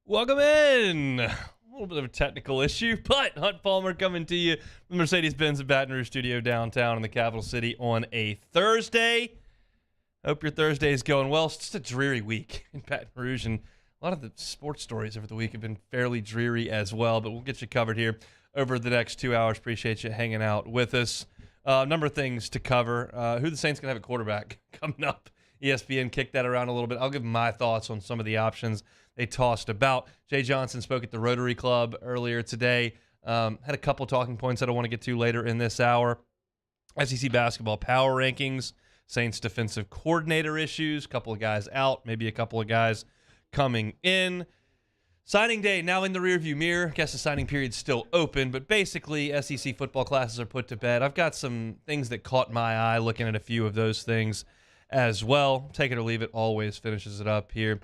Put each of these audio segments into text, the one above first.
Welcome in. A little bit of a technical issue, but Hunt Palmer coming to you from the Mercedes-Benz Baton Rouge studio downtown in the capital city on a Thursday. Hope your Thursday is going well. It's just a dreary week in Baton Rouge, and a lot of the sports stories over the week have been fairly dreary as well, but we'll get you covered here over the next 2 hours. Appreciate you hanging out with us. A number of things to cover. Who the Saints going to have a quarterback coming up? ESPN kicked that around a little bit. I'll give my thoughts on some of the options they tossed about. Jay Johnson spoke at the Rotary Club earlier today. Had a couple talking points that I want to get to later in this hour. SEC basketball power rankings, Saints defensive coordinator issues, a couple of guys out, maybe a couple of guys coming in. Signing day now in the rearview mirror. I guess the signing period's still open, but basically SEC football classes are put to bed. I've got some things that caught my eye looking at a few of those things as well. Take it or leave it, always finishes it up here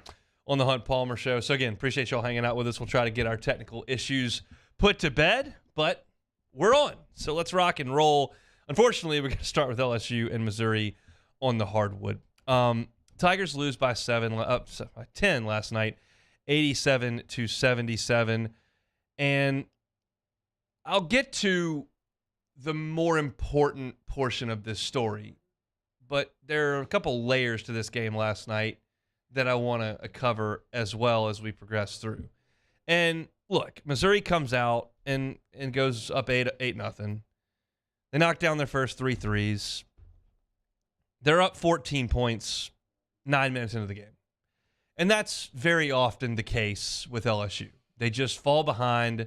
on the Hunt Palmer Show. So again, appreciate y'all hanging out with us. We'll try to get our technical issues put to bed, but we're on. So let's rock and roll. Unfortunately, we're going to start with LSU and Missouri on the hardwood. Tigers lose by 10 last night, 87-77. And I'll get to the more important portion of this story, but there are a couple layers to this game last night that I want to cover as well as we progress through. And look, Missouri comes out and goes up 8-0. They knock down their first 3 threes. They're up 14 points 9 minutes into the game. And that's very often the case with LSU. They just fall behind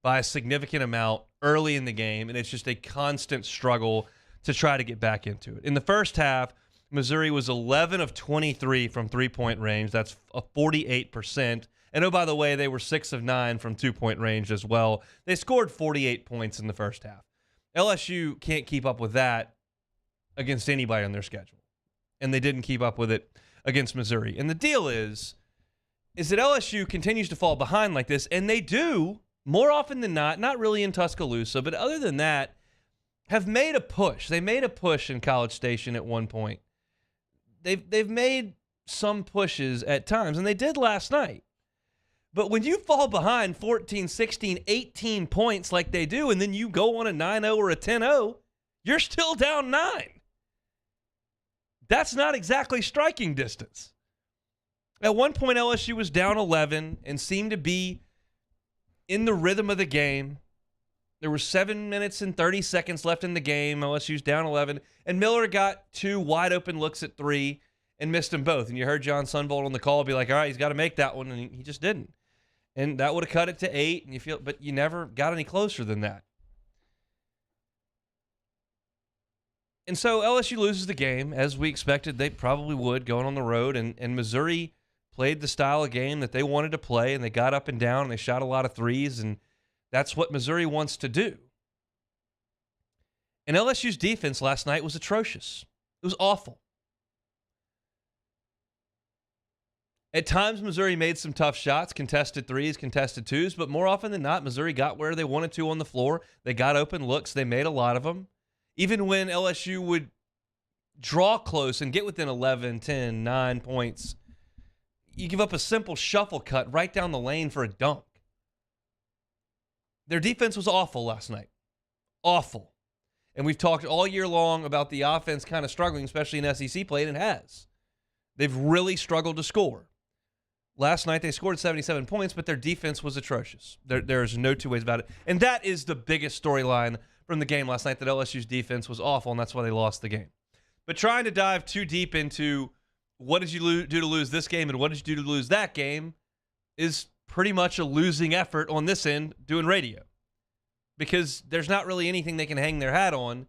by a significant amount early in the game, and it's just a constant struggle to try to get back into it. In the first half, Missouri was 11 of 23 from three-point range. That's a 48%. And oh, by the way, they were 6 of 9 from two-point range as well. They scored 48 points in the first half. LSU can't keep up with that against anybody on their schedule. And they didn't keep up with it against Missouri. And the deal is that LSU continues to fall behind like this, and they do, more often than not really in Tuscaloosa, but other than that, have made a push. They made a push in College Station at one point. They've made some pushes at times, and they did last night. But when you fall behind 14, 16, 18 points like they do, and then you go on a 9-0 or a 10-0, you're still down 9. That's not exactly striking distance. At one point, LSU was down 11 and seemed to be in the rhythm of the game. There were 7 minutes and 30 seconds left in the game. LSU's down 11. And Miller got 2 wide-open looks at 3 and missed them both. And you heard John Sunvolt on the call be like, all right, he's got to make that one. And he just didn't. And that would have cut it to 8. And but you never got any closer than that. And so LSU loses the game, as we expected they probably would, going on the road. And Missouri played the style of game that they wanted to play. And they got up and down. And they shot a lot of threes. And that's what Missouri wants to do. And LSU's defense last night was atrocious. It was awful. At times, Missouri made some tough shots, contested threes, contested twos, but more often than not, Missouri got where they wanted to on the floor. They got open looks. They made a lot of them. Even when LSU would draw close and get within 11, 10, 9 points, you give up a simple shuffle cut right down the lane for a dunk. Their defense was awful last night. Awful. And we've talked all year long about the offense kind of struggling, especially in SEC play, and it has. They've really struggled to score. Last night they scored 77 points, but their defense was atrocious. There's no two ways about it. And that is the biggest storyline from the game last night, that LSU's defense was awful, and that's why they lost the game. But trying to dive too deep into what did you do to lose this game and what did you do to lose that game is pretty much a losing effort on this end doing radio, because there's not really anything they can hang their hat on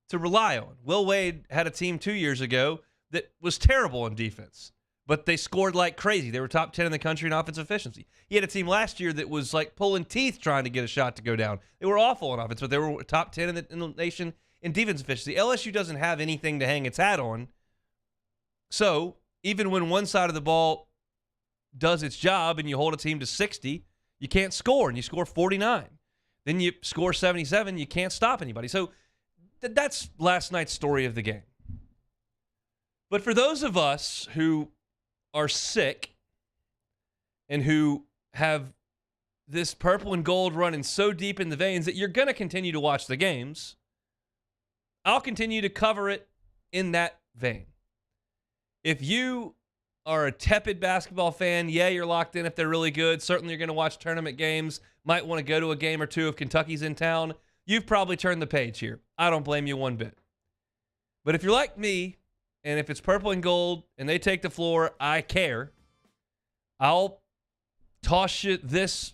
to rely on. Will Wade had a team 2 years ago that was terrible on defense, but they scored like crazy. They were top 10 in the country in offensive efficiency. He had a team last year that was like pulling teeth trying to get a shot to go down. They were awful on offense, but they were top 10 in the nation in defense efficiency. LSU doesn't have anything to hang its hat on. So even when one side of the ball does its job and you hold a team to 60, you can't score, and you score 49. Then you score 77, you can't stop anybody. So that's last night's story of the game. But for those of us who are sick and who have this purple and gold running so deep in the veins that you're going to continue to watch the games. I'll continue to cover it in that vein. If you are a tepid basketball fan, yeah, you're locked in if they're really good. Certainly you're going to watch tournament games. Might want to go to a game or two if Kentucky's in town. You've probably turned the page here. I don't blame you one bit. But if you're like me, and if it's purple and gold and they take the floor, I care. I'll toss you this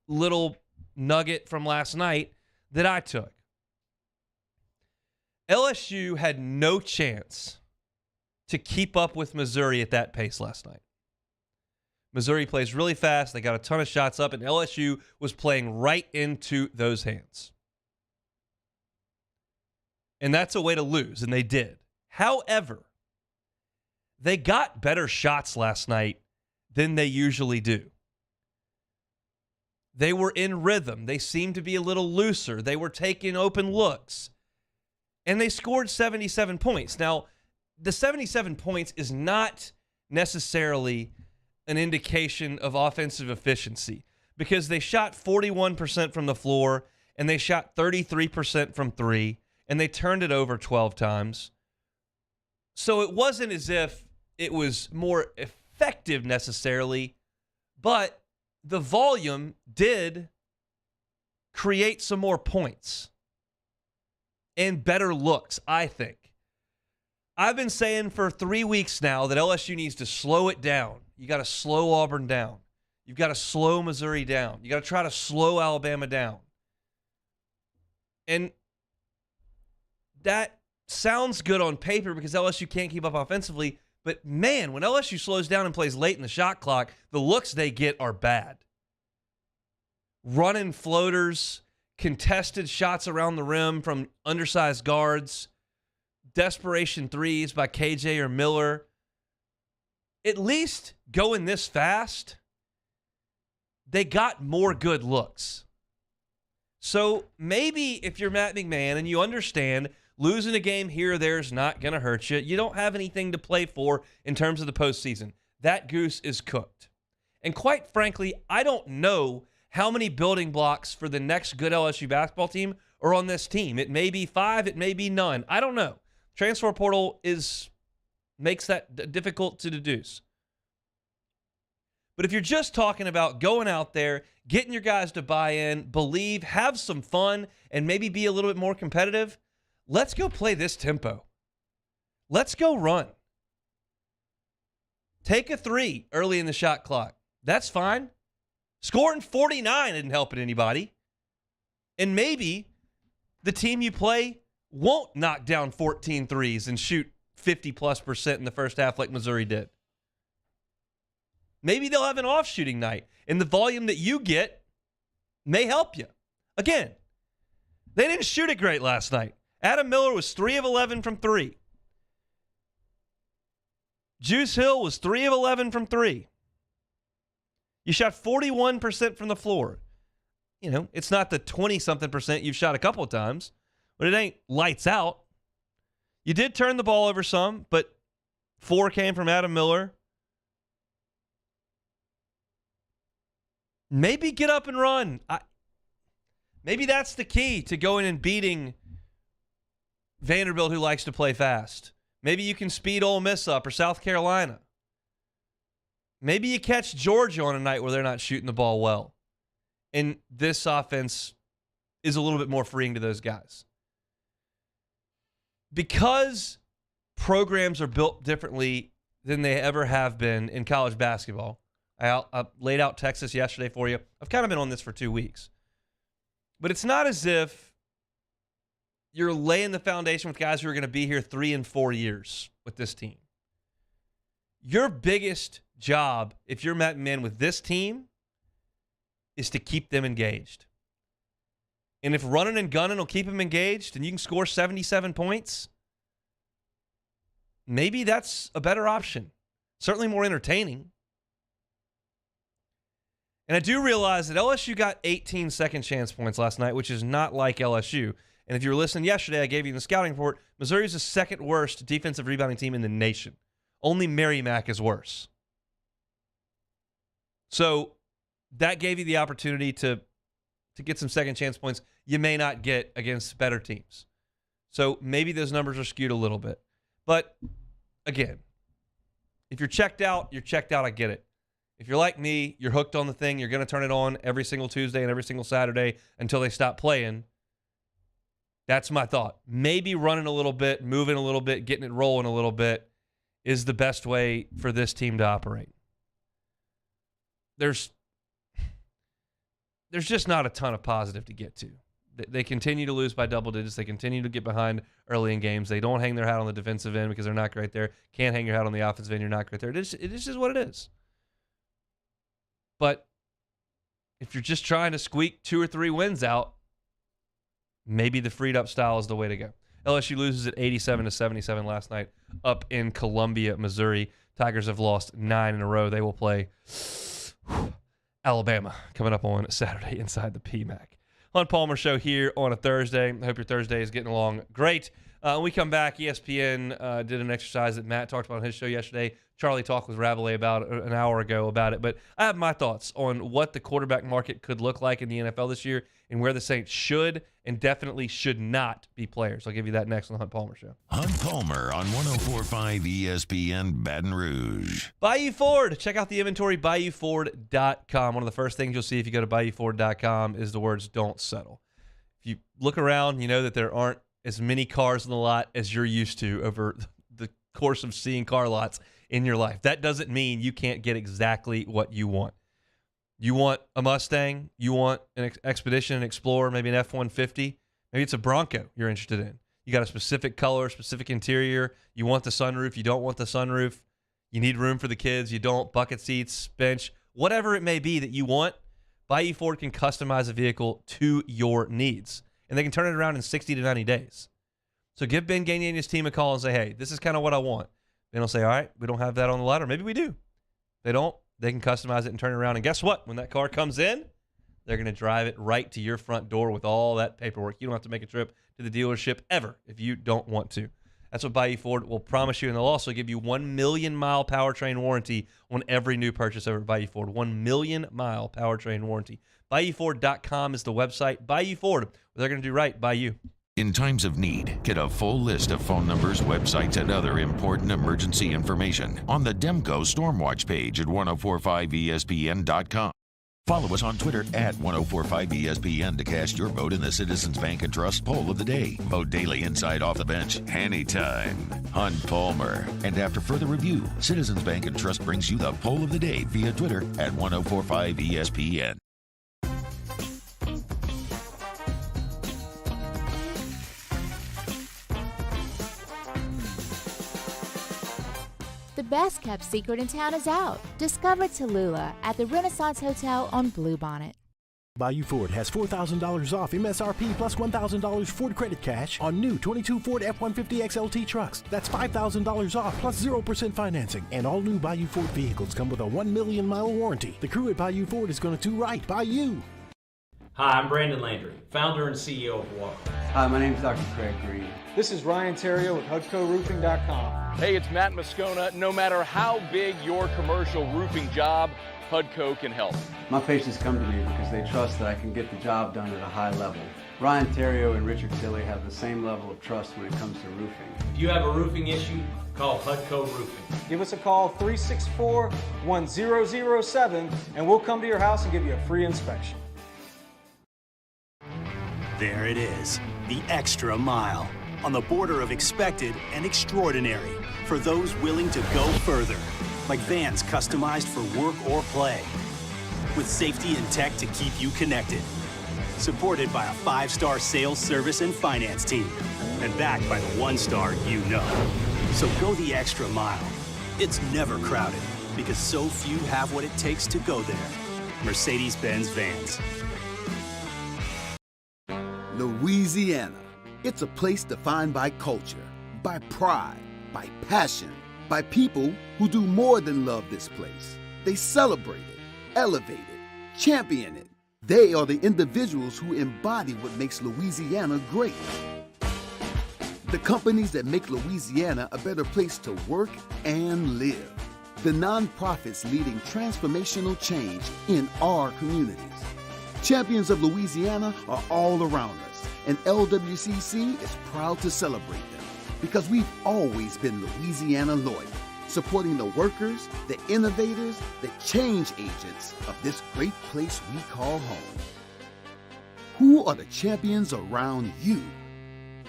little nugget from last night that I took. LSU had no chance to keep up with Missouri at that pace last night. Missouri plays really fast. They got a ton of shots up, and LSU was playing right into those hands. And that's a way to lose, and they did. However, they got better shots last night than they usually do. They were in rhythm. They seemed to be a little looser. They were taking open looks. And they scored 77 points. Now, the 77 points is not necessarily an indication of offensive efficiency because they shot 41% from the floor and they shot 33% from three and they turned it over 12 times. So it wasn't as if it was more effective necessarily, but the volume did create some more points and better looks, I think. I've been saying for 3 weeks now that LSU needs to slow it down. You got to slow Auburn down. You've got to slow Missouri down. You got to try to slow Alabama down. And that sounds good on paper because LSU can't keep up offensively. But, man, when LSU slows down and plays late in the shot clock, the looks they get are bad. Running floaters, contested shots around the rim from undersized guards, desperation threes by KJ or Miller. At least going this fast, they got more good looks. So maybe if you're Matt McMahon and you understand losing a game here or there is not going to hurt you, you don't have anything to play for in terms of the postseason. That goose is cooked. And quite frankly, I don't know how many building blocks for the next good LSU basketball team are on this team. It may be 5, it may be none. I don't know. Transfer portal makes that difficult to deduce. But if you're just talking about going out there, getting your guys to buy in, believe, have some fun, and maybe be a little bit more competitive, let's go play this tempo. Let's go run. Take a 3 early in the shot clock. That's fine. Scoring 49 isn't helping anybody. And maybe the team you play won't knock down 14 threes and shoot 50+% in the first half like Missouri did. Maybe they'll have an off shooting night, and the volume that you get may help you. Again, they didn't shoot it great last night. Adam Miller was 3 of 11 from 3. Juice Hill was 3 of 11 from 3. You shot 41% from the floor. You know, it's not the 20-something percent you've shot a couple of times, but it ain't lights out. You did turn the ball over some, but 4 came from Adam Miller. Maybe get up and run. Maybe that's the key to going and beating Vanderbilt, who likes to play fast. Maybe you can speed Ole Miss up or South Carolina. Maybe you catch Georgia on a night where they're not shooting the ball well. And this offense is a little bit more freeing to those guys. Because programs are built differently than they ever have been in college basketball. I laid out Texas yesterday for you. I've kind of been on this for 2 weeks. But it's not as if you're laying the foundation with guys who are going to be here 3 and 4 years with this team. Your biggest job, if you're Matt McMahon with this team, is to keep them engaged. And if running and gunning will keep them engaged and you can score 77 points, maybe that's a better option. Certainly more entertaining. And I do realize that LSU got 18 second chance points last night, which is not like LSU. And if you were listening yesterday, I gave you the scouting report. Missouri is the second worst defensive rebounding team in the nation. Only Merrimack is worse. So that gave you the opportunity to get some second chance points you may not get against better teams. So maybe those numbers are skewed a little bit. But again, if you're checked out, you're checked out. I get it. If you're like me, you're hooked on the thing. You're going to turn it on every single Tuesday and every single Saturday until they stop playing. That's my thought. Maybe running a little bit, moving a little bit, getting it rolling a little bit is the best way for this team to operate. There's just not a ton of positive to get to. They continue to lose by double digits. They continue to get behind early in games. They don't hang their hat on the defensive end because they're not great there. Can't hang your hat on the offensive end. You're not great there. It is just what it is. But if you're just trying to squeak 2 or 3 wins out, maybe the freed up style is the way to go. LSU loses at 87-77 last night up in Columbia, Missouri. Tigers have lost 9 in a row. They will play Alabama coming up on Saturday inside the PMAC. Hunt Palmer Show here on a Thursday. I hope your Thursday is getting along great. When we come back, ESPN did an exercise that Matt talked about on his show yesterday. Charlie talked with Rabelais about an hour ago about it. But I have my thoughts on what the quarterback market could look like in the NFL this year and where the Saints should and definitely should not be players. I'll give you that next on the Hunt Palmer Show. Hunt Palmer on 104.5 ESPN Baton Rouge. Bayou Ford. Check out the inventory, BayouFord.com. One of the first things you'll see if you go to BayouFord.com is the words "Don't settle." If you look around, you know that there aren't as many cars in the lot as you're used to over the course of seeing car lots in your life. That doesn't mean you can't get exactly what you want. You want a Mustang, you want an Expedition, an Explorer, maybe an F-150, maybe it's a Bronco you're interested in. You got a specific color, specific interior, you want the sunroof, you don't want the sunroof, you need room for the kids, you don't, bucket seats, bench, whatever it may be that you want, Bayou Ford can customize a vehicle to your needs. And they can turn it around in 60 to 90 days. So give Ben Gainey and his team a call and say, hey, this is kind of what I want. Ben will say, all right, we don't have that on the lot, or maybe we do. They don't. They can customize it and turn it around. And guess what? When that car comes in, they're going to drive it right to your front door with all that paperwork. You don't have to make a trip to the dealership ever if you don't want to. That's what Bayou Ford will promise you. And they'll also give you 1 million mile powertrain warranty on every new purchase over at Bayou Ford. 1 million mile powertrain warranty. BayouFord.com is the website. Bayou Ford, what they're going to do right by you. In times of need, get a full list of phone numbers, websites, and other important emergency information on the Demco Stormwatch page at 1045ESPN.com. Follow us on Twitter at 1045ESPN to cast your vote in the Citizens Bank and Trust poll of the day. Vote daily inside Off the Bench, anytime. Hunt Palmer. And after further review, Citizens Bank and Trust brings you the poll of the day via Twitter at 1045ESPN. The best kept secret in town is out. Discover Tallulah at the Renaissance Hotel on Bluebonnet. Bayou Ford has $4,000 off MSRP plus $1,000 Ford credit cash on new 22 Ford F-150 XLT trucks. That's $5,000 off plus 0% financing. And all new Bayou Ford vehicles come with a 1 million mile warranty. The crew at Bayou Ford is going to do right by you. Hi, I'm Brandon Landry, founder and CEO of Walker. Hi, my name is Dr. Craig Green. This is Ryan Terrio with HUDCoRoofing.com. Hey, it's Matt Moscona. No matter how big your commercial roofing job, HUDCO can help. My patients come to me because they trust that I can get the job done at a high level. Ryan Terrio and Richard Tilley have the same level of trust when it comes to roofing. If you have a roofing issue, call HUDCO Roofing. Give us a call, 364-1007, and we'll come to your house and give you a free inspection. There it is, the extra mile, on the border of expected and extraordinary for those willing to go further, like vans customized for work or play, with safety and tech to keep you connected, supported by a 5-star sales, service, and finance team, and backed by the 1-star you know. So go the extra mile. It's never crowded, because so few have what it takes to go there. Mercedes-Benz Vans. Louisiana. It's a place defined by culture, by pride, by passion, by people who do more than love this place. They celebrate it, elevate it, champion it. They are the individuals who embody what makes Louisiana great. The companies that make Louisiana a better place to work and live. the nonprofits leading transformational change in our communities. Champions of Louisiana are all around us, and LWCC is proud to celebrate them because we've always been Louisiana loyal, supporting the workers, the innovators, the change agents of this great place we call home. Who are the champions around you?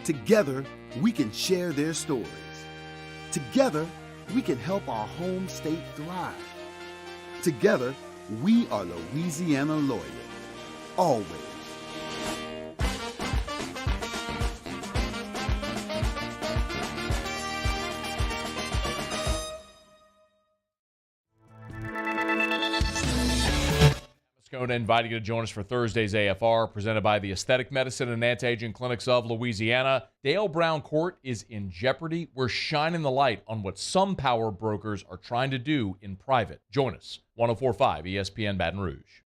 Together, we can share their stories. Together, we can help our home state thrive. Together, we are Louisiana loyal. Always. Inviting you to join us for Thursday's AFR, presented by the Aesthetic Medicine and Anti-Aging Clinics of Louisiana. Dale Brown Court is in jeopardy. We're shining the light on what some power brokers are trying to do in private. Join us, 104.5 ESPN Baton Rouge.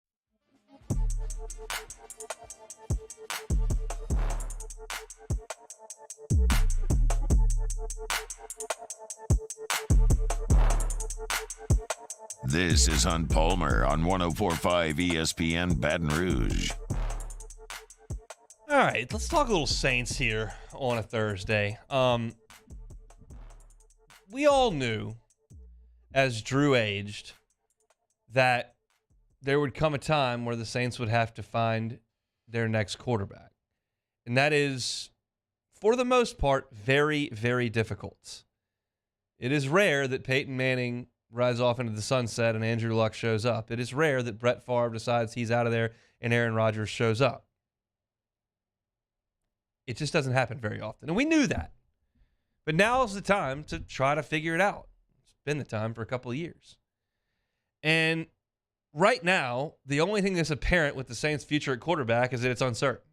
This is Hunt Palmer on 104.5 ESPN Baton Rouge. All right, let's talk a little Saints here on a Thursday. We all knew, as Drew aged, that there would come a time where the Saints would have to find their next quarterback. And that is, for the most part, very, very difficult. It is rare that Peyton Manning rides off into the sunset and Andrew Luck shows up. It is rare that Brett Favre decides he's out of there and Aaron Rodgers shows up. It just doesn't happen very often. And we knew that. But now is the time to try to figure it out. It's been the time for a couple of years. And right now, the only thing that's apparent with the Saints' future at quarterback is that it's uncertain.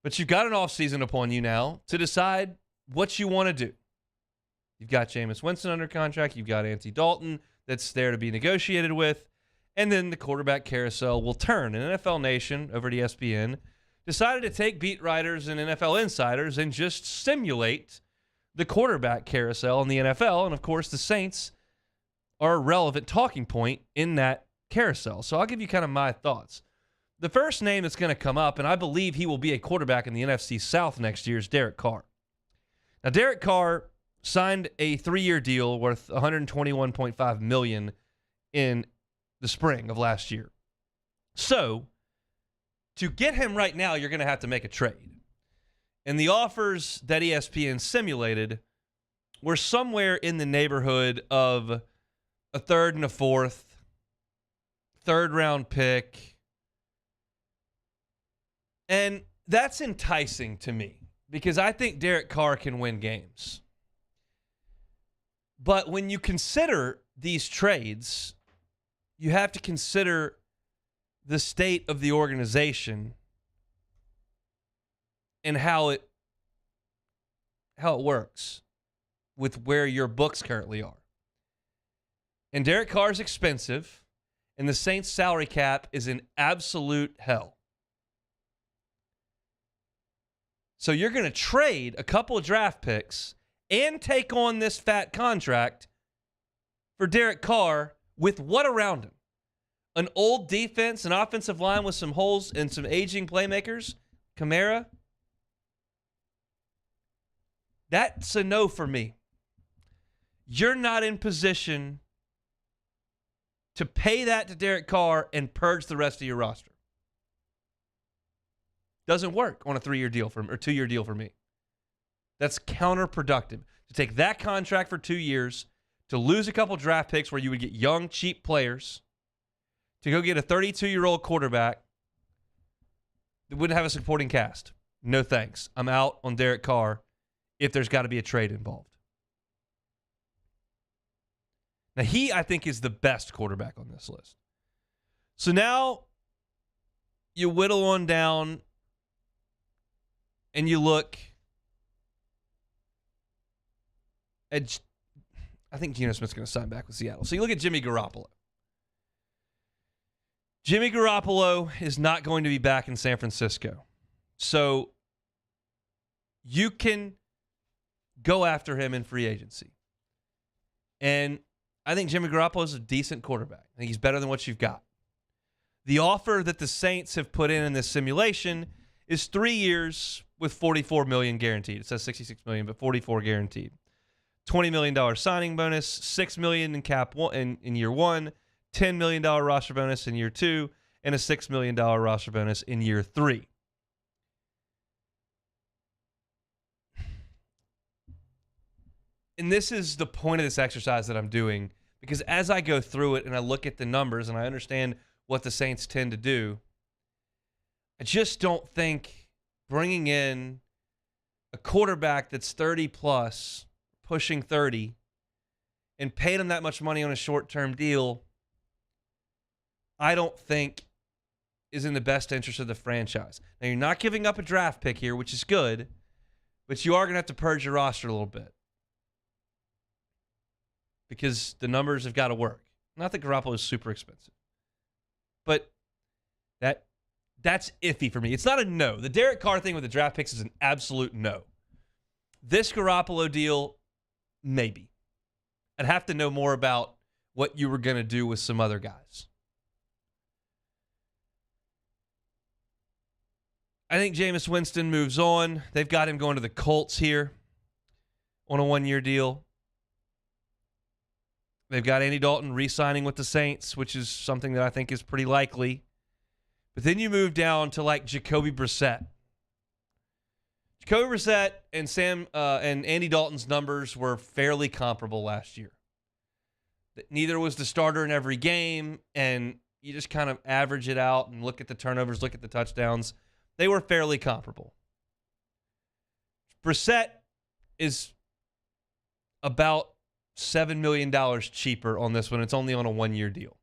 But you've got an offseason upon you now to decide what you want to do. You've got Jameis Winston under contract. You've got Andy Dalton that's there to be negotiated with. And then the quarterback carousel will turn. And NFL Nation over at ESPN decided to take beat writers and NFL insiders and just simulate the quarterback carousel in the NFL. And, of course, the Saints are a relevant talking point in that carousel. So I'll give you kind of my thoughts. The first name that's going to come up, and I believe he will be a quarterback in the NFC South next year, is Derek Carr. Now, Derek Carr signed a 3-year deal worth $121.5 million in the spring of last year. So, to get him right now, you're going to have to make a trade. And the offers that ESPN simulated were somewhere in the neighborhood of a third and a fourth, third-round pick. And that's enticing to me because I think Derek Carr can win games. But when you consider these trades, you have to consider the state of the organization and how it works with where your books currently are. And Derek Carr is expensive, and the Saints' salary cap is in absolute hell. So you're going to trade a couple of draft picks and take on this fat contract for Derek Carr with what around him? An old defense, an offensive line with some holes and some aging playmakers? Kamara? That's a no for me. You're not in position to pay that to Derek Carr and purge the rest of your roster. Doesn't work on a 3-year deal or 2-year deal for me. That's counterproductive. To take that contract for 2 years, to lose a couple draft picks where you would get young, cheap players, to go get a 32-year-old quarterback that wouldn't have a supporting cast. No thanks. I'm out on Derek Carr if there's got to be a trade involved. Now, he, I think, is the best quarterback on this list. So now you whittle on down and you look at, I think Geno Smith's going to sign back with Seattle. So you look at Jimmy Garoppolo. Jimmy Garoppolo is not going to be back in San Francisco. So you can go after him in free agency. And I think Jimmy Garoppolo is a decent quarterback. I think he's better than what you've got. The offer that the Saints have put in this simulation is 3 years with $44 million guaranteed. It says $66 million, but $44 guaranteed. $20 million signing bonus, $6 million in cap in year one, $10 million roster bonus in year two, and a $6 million roster bonus in year three. And this is the point of this exercise that I'm doing, because as I go through it and I look at the numbers and I understand what the Saints tend to do, I just don't think bringing in a quarterback that's 30 plus, pushing 30, and paying him that much money on a short-term deal, I don't think is in the best interest of the franchise. Now, you're not giving up a draft pick here, which is good, but you are going to have to purge your roster a little bit, because the numbers have got to work. Not that Garoppolo is super expensive, but that's iffy for me. It's not a no. The Derek Carr thing with the draft picks is an absolute no. This Garoppolo deal, maybe. I'd have to know more about what you were going to do with some other guys. I think Jameis Winston moves on. They've got him going to the Colts here on a one-year deal. They've got Andy Dalton re-signing with the Saints, which is something that I think is pretty likely. But then you move down to like Jacoby Brissett. Jacoby Brissett and Andy Dalton's numbers were fairly comparable last year. Neither was the starter in every game, and you just kind of average it out and look at the turnovers, look at the touchdowns. They were fairly comparable. Brissett is about $7 million cheaper on this one. It's only on a one-year deal.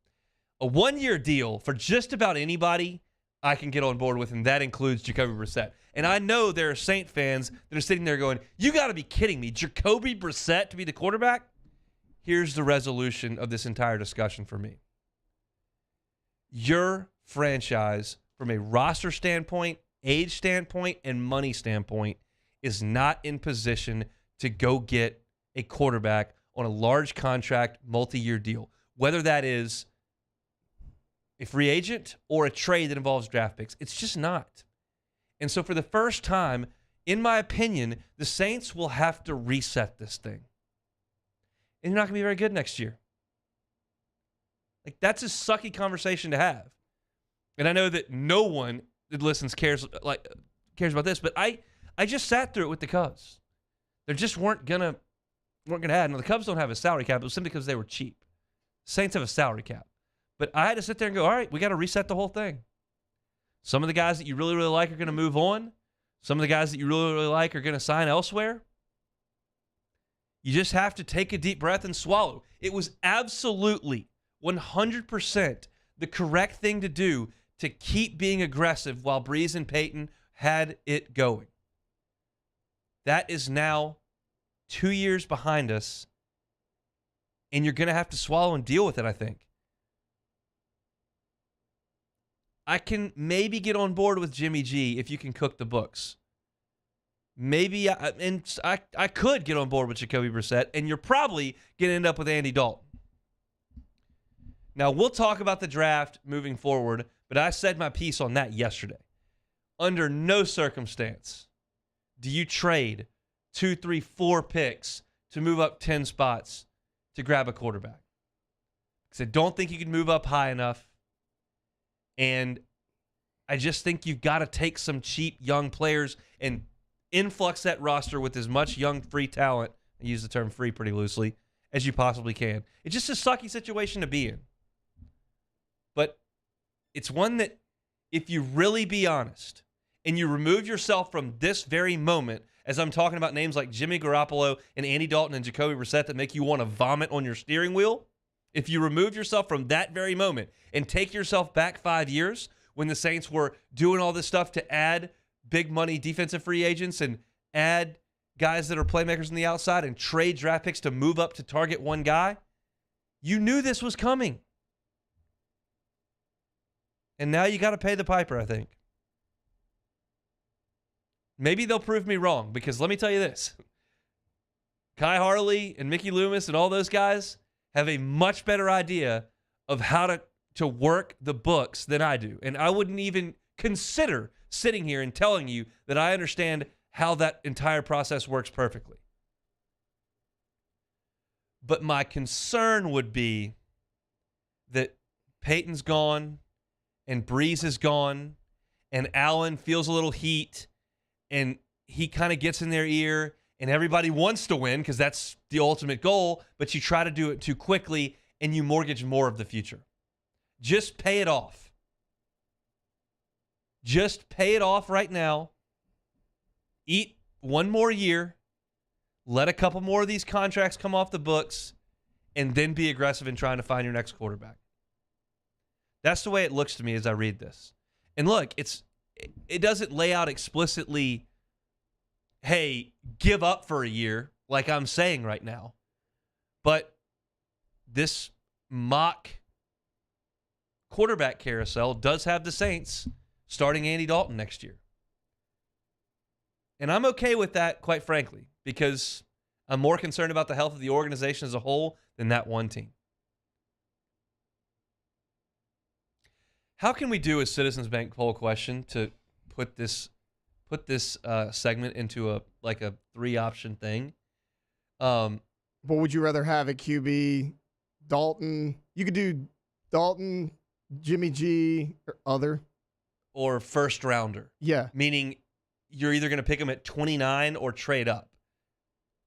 A one-year deal for just about anybody I can get on board with, and that includes Jacoby Brissett. And I know there are Saint fans that are sitting there going, you got to be kidding me. Jacoby Brissett to be the quarterback? Here's the resolution of this entire discussion for me. Your franchise, from a roster standpoint, age standpoint, and money standpoint, is not in position to go get a quarterback on a large contract, multi-year deal, whether that is a free agent or a trade that involves draft picks. It's just not. And so for the first time, in my opinion, the Saints will have to reset this thing. And you're not going to be very good next year. Like, that's a sucky conversation to have. And I know that no one that listens cares about this, but I just sat through it with the Cubs. They just weren't gonna add. Now, the Cubs don't have a salary cap. It was simply because they were cheap. Saints have a salary cap. But I had to sit there and go, all right, we got to reset the whole thing. Some of the guys that you really, really like are going to move on. Some of the guys that you really, really like are going to sign elsewhere. You just have to take a deep breath and swallow. It was absolutely 100% the correct thing to do to keep being aggressive while Breeze and Peyton had it going. That is now 2 years behind us, and you're going to have to swallow and deal with it, I think. I can maybe get on board with Jimmy G if you can cook the books. Maybe I could get on board with Jacoby Brissett, and you're probably going to end up with Andy Dalton. Now, we'll talk about the draft moving forward, but I said my piece on that yesterday. Under no circumstance do you trade 2, 3, 4 picks to move up 10 spots to grab a quarterback. Because I don't think you can move up high enough. And I just think you've got to take some cheap young players and influx that roster with as much young free talent, I use the term free pretty loosely, as you possibly can. It's just a sucky situation to be in. But it's one that, if you really be honest and you remove yourself from this very moment, as I'm talking about names like Jimmy Garoppolo and Andy Dalton and Jacoby Brissett that make you want to vomit on your steering wheel, if you remove yourself from that very moment and take yourself back 5 years when the Saints were doing all this stuff to add big money defensive free agents and add guys that are playmakers on the outside and trade draft picks to move up to target one guy, you knew this was coming. And now you got to pay the piper, I think. Maybe they'll prove me wrong, because let me tell you this. Kai Harley and Mickey Loomis and all those guys have a much better idea of how to work the books than I do. And I wouldn't even consider sitting here and telling you that I understand how that entire process works perfectly. But my concern would be that Peyton's gone and Breeze is gone and Allen feels a little heat and he kind of gets in their ear and everybody wants to win because that's the ultimate goal, but you try to do it too quickly and you mortgage more of the future. Just pay it off. Just pay it off right now. Eat one more year. Let a couple more of these contracts come off the books, and then be aggressive in trying to find your next quarterback. That's the way it looks to me as I read this. And look, it doesn't lay out explicitly, hey, give up for a year, like I'm saying right now. But this mock quarterback carousel does have the Saints starting Andy Dalton next year. And I'm okay with that, quite frankly, because I'm more concerned about the health of the organization as a whole than that one team. How can we do a Citizens Bank poll question to put this segment into a 3-option thing? What would you rather have at QB? Dalton. You could do Dalton, Jimmy G, or other. Or first rounder. Yeah. Meaning you're either going to pick them at 29 or trade up.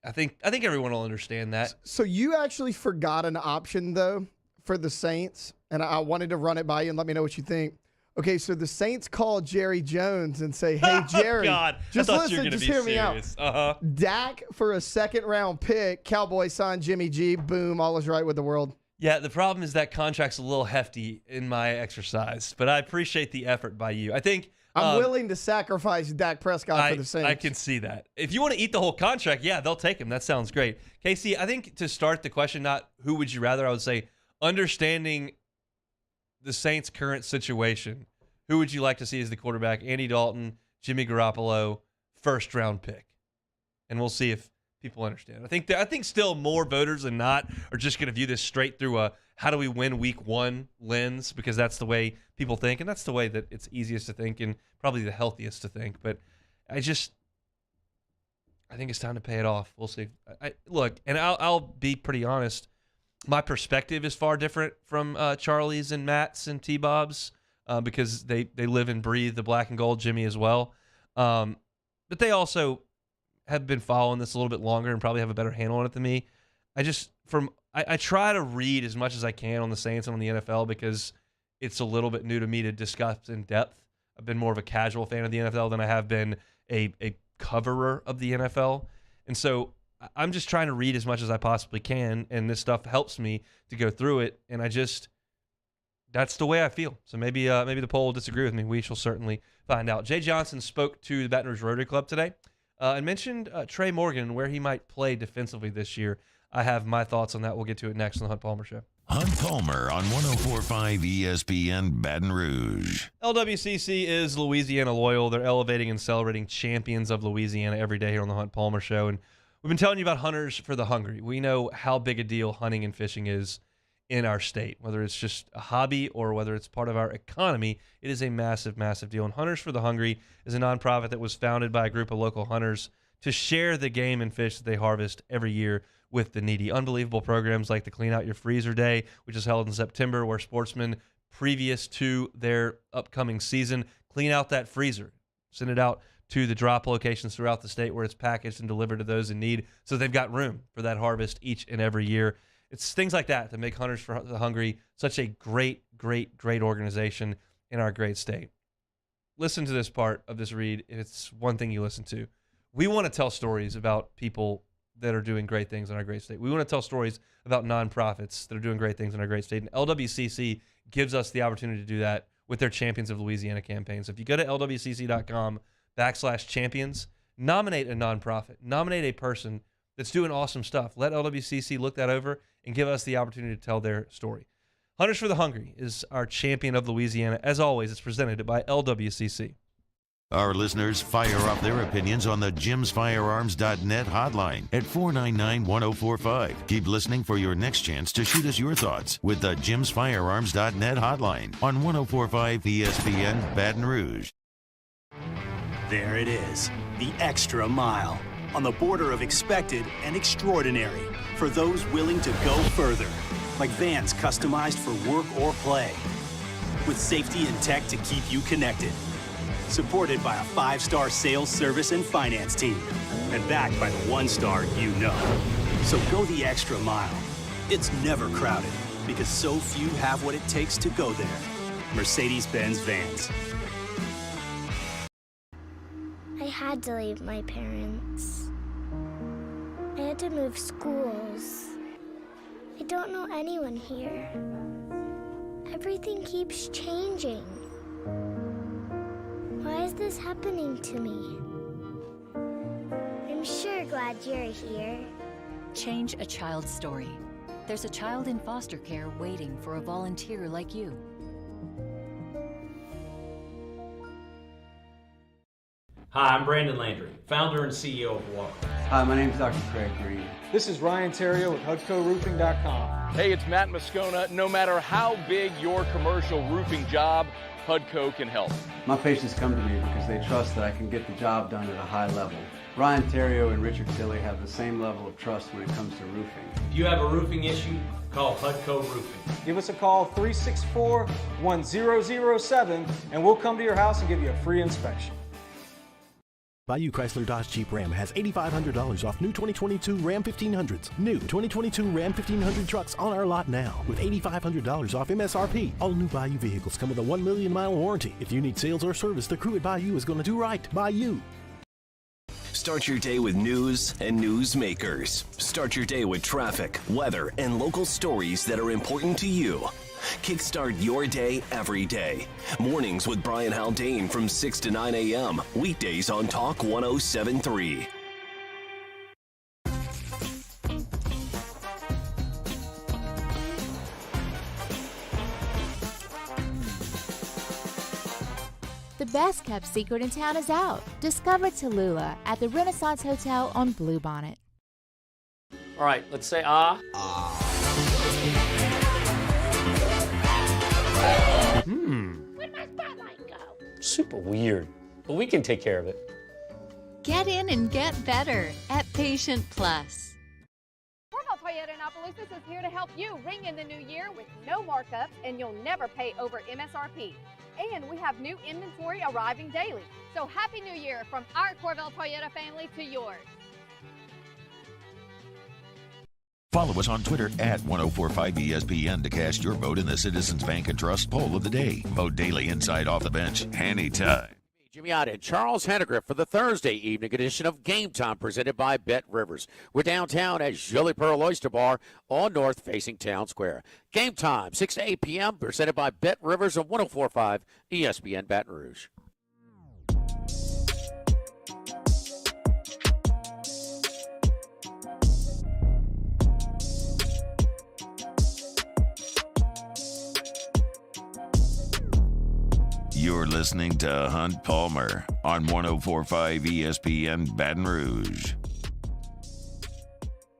I think everyone will understand that. So you actually forgot an option, though, for the Saints, and I wanted to run it by you and let me know what you think. Okay, so the Saints call Jerry Jones and say, hey, Jerry, God, just listen, just hear me out. Uh-huh. Dak for a second-round pick, Cowboys sign Jimmy G, boom, all is right with the world. Yeah, the problem is that contract's a little hefty in my exercise, but I appreciate the effort by you. I think I'm willing to sacrifice Dak Prescott for the Saints. I can see that. If you want to eat the whole contract, yeah, they'll take him. That sounds great. Casey, I think to start the question, not who would you rather, I would say understanding the Saints' current situation, who would you like to see as the quarterback? Andy Dalton, Jimmy Garoppolo, first-round pick. And we'll see if people understand. I think still more voters than not are just going to view this straight through a how do we win week one lens, because that's the way people think, and that's the way that it's easiest to think and probably the healthiest to think. But I think it's time to pay it off. We'll see. Look, and I'll be pretty honest. My perspective is far different from Charlie's and Matt's and T-Bob's because they live and breathe the black and gold, Jimmy as well. But they also have been following this a little bit longer and probably have a better handle on it than me. I try to read as much as I can on the Saints and on the NFL because it's a little bit new to me to discuss in depth. I've been more of a casual fan of the NFL than I have been a coverer of the NFL. And so I'm just trying to read as much as I possibly can, and this stuff helps me to go through it. And that's the way I feel. So maybe the poll will disagree with me. We shall certainly find out. Jay Johnson spoke to the Baton Rouge Rotary Club today and mentioned Trey Morgan and where he might play defensively this year. I have my thoughts on that. We'll get to it next on the Hunt Palmer Show. Hunt Palmer on 104.5 ESPN Baton Rouge. LWCC is Louisiana loyal. They're elevating and celebrating champions of Louisiana every day here on the Hunt Palmer Show. And we've been telling you about Hunters for the Hungry. We know how big a deal hunting and fishing is in our state. Whether it's just a hobby or whether it's part of our economy, it is a massive, massive deal. And Hunters for the Hungry is a nonprofit that was founded by a group of local hunters to share the game and fish that they harvest every year with the needy. Unbelievable programs like the Clean Out Your Freezer Day, which is held in September, where sportsmen previous to their upcoming season clean out that freezer, send it out to the drop locations throughout the state where it's packaged and delivered to those in need so they've got room for that harvest each and every year. It's things like that that make Hunters for the Hungry such a great, great, great organization in our great state. Listen to this part of this read. It's one thing you listen to. We want to tell stories about people that are doing great things in our great state. We want to tell stories about nonprofits that are doing great things in our great state. And LWCC gives us the opportunity to do that with their Champions of Louisiana campaign. So if you go to lwcc.com/champions, nominate a nonprofit, nominate a person that's doing awesome stuff. Let LWCC look that over and give us the opportunity to tell their story. Hunters for the Hungry is our champion of Louisiana. As always, it's presented by LWCC. Our listeners fire off their opinions on the jimsfirearms.net hotline at 499-1045. Keep listening for your next chance to shoot us your thoughts with the jimsfirearms.net hotline on 1045 ESPN Baton Rouge. There it is, the extra mile, on the border of expected and extraordinary for those willing to go further, like vans customized for work or play, with safety and tech to keep you connected. Supported by a 5-star sales, service, and finance team. And backed by the 1-star you know. So go the extra mile. It's never crowded because so few have what it takes to go there. Mercedes-Benz Vans. I had to leave my parents. I had to move schools. I don't know anyone here. Everything keeps changing. Why is this happening to me? I'm sure glad you're here. Change a child's story. There's a child in foster care waiting for a volunteer like you. Hi, I'm Brandon Landry, founder and CEO of Walker. Hi, my name is Dr. Craig Green. This is Ryan Terrio with HUDCORoofing.com. Hey, it's Matt Moscona. No matter how big your commercial roofing job, HUDCO can help. My patients come to me because they trust that I can get the job done at a high level. Ryan Terrio and Richard Tilley have the same level of trust when it comes to roofing. If you have a roofing issue, call HUDCO Roofing. Give us a call, 364-1007, and we'll come to your house and give you a free inspection. Bayou Chrysler Dodge Jeep Ram has $8,500 off new 2022 Ram 1500s. New 2022 Ram 1500 trucks on our lot now with $8,500 off MSRP. All new Bayou vehicles come with a 1 million mile warranty. If you need sales or service, the crew at Bayou is going to do right by you. Start your day with news and newsmakers. Start your day with traffic, weather, and local stories that are important to you. Kickstart your day every day. Mornings with Brian Haldane from 6 to 9 a.m. Weekdays on Talk 107.3. The best kept secret in town is out. Discover Tallulah at the Renaissance Hotel on Bluebonnet. All right, let's say ah. Where'd my spotlight go? Super weird, but we can take care of it. Get in and get better at Patient Plus. Corval Toyota in Opelousas is here to help you ring in the new year with no markups, and you'll never pay over MSRP. And we have new inventory arriving daily. So Happy New Year from our Corval Toyota family to yours. Follow us on Twitter at 1045ESPN to cast your vote in the Citizens Bank and Trust poll of the day. Vote daily inside Off the Bench, anytime. Jimmy Ott and Charles Henniger for the Thursday evening edition of Game Time presented by Bet Rivers. We're downtown at Jolly Pearl Oyster Bar on north facing Town Square. Game Time, 6 to 8 p.m. presented by Bet Rivers on 104.5 ESPN Baton Rouge. You're listening to Hunt Palmer on 104.5 ESPN Baton Rouge.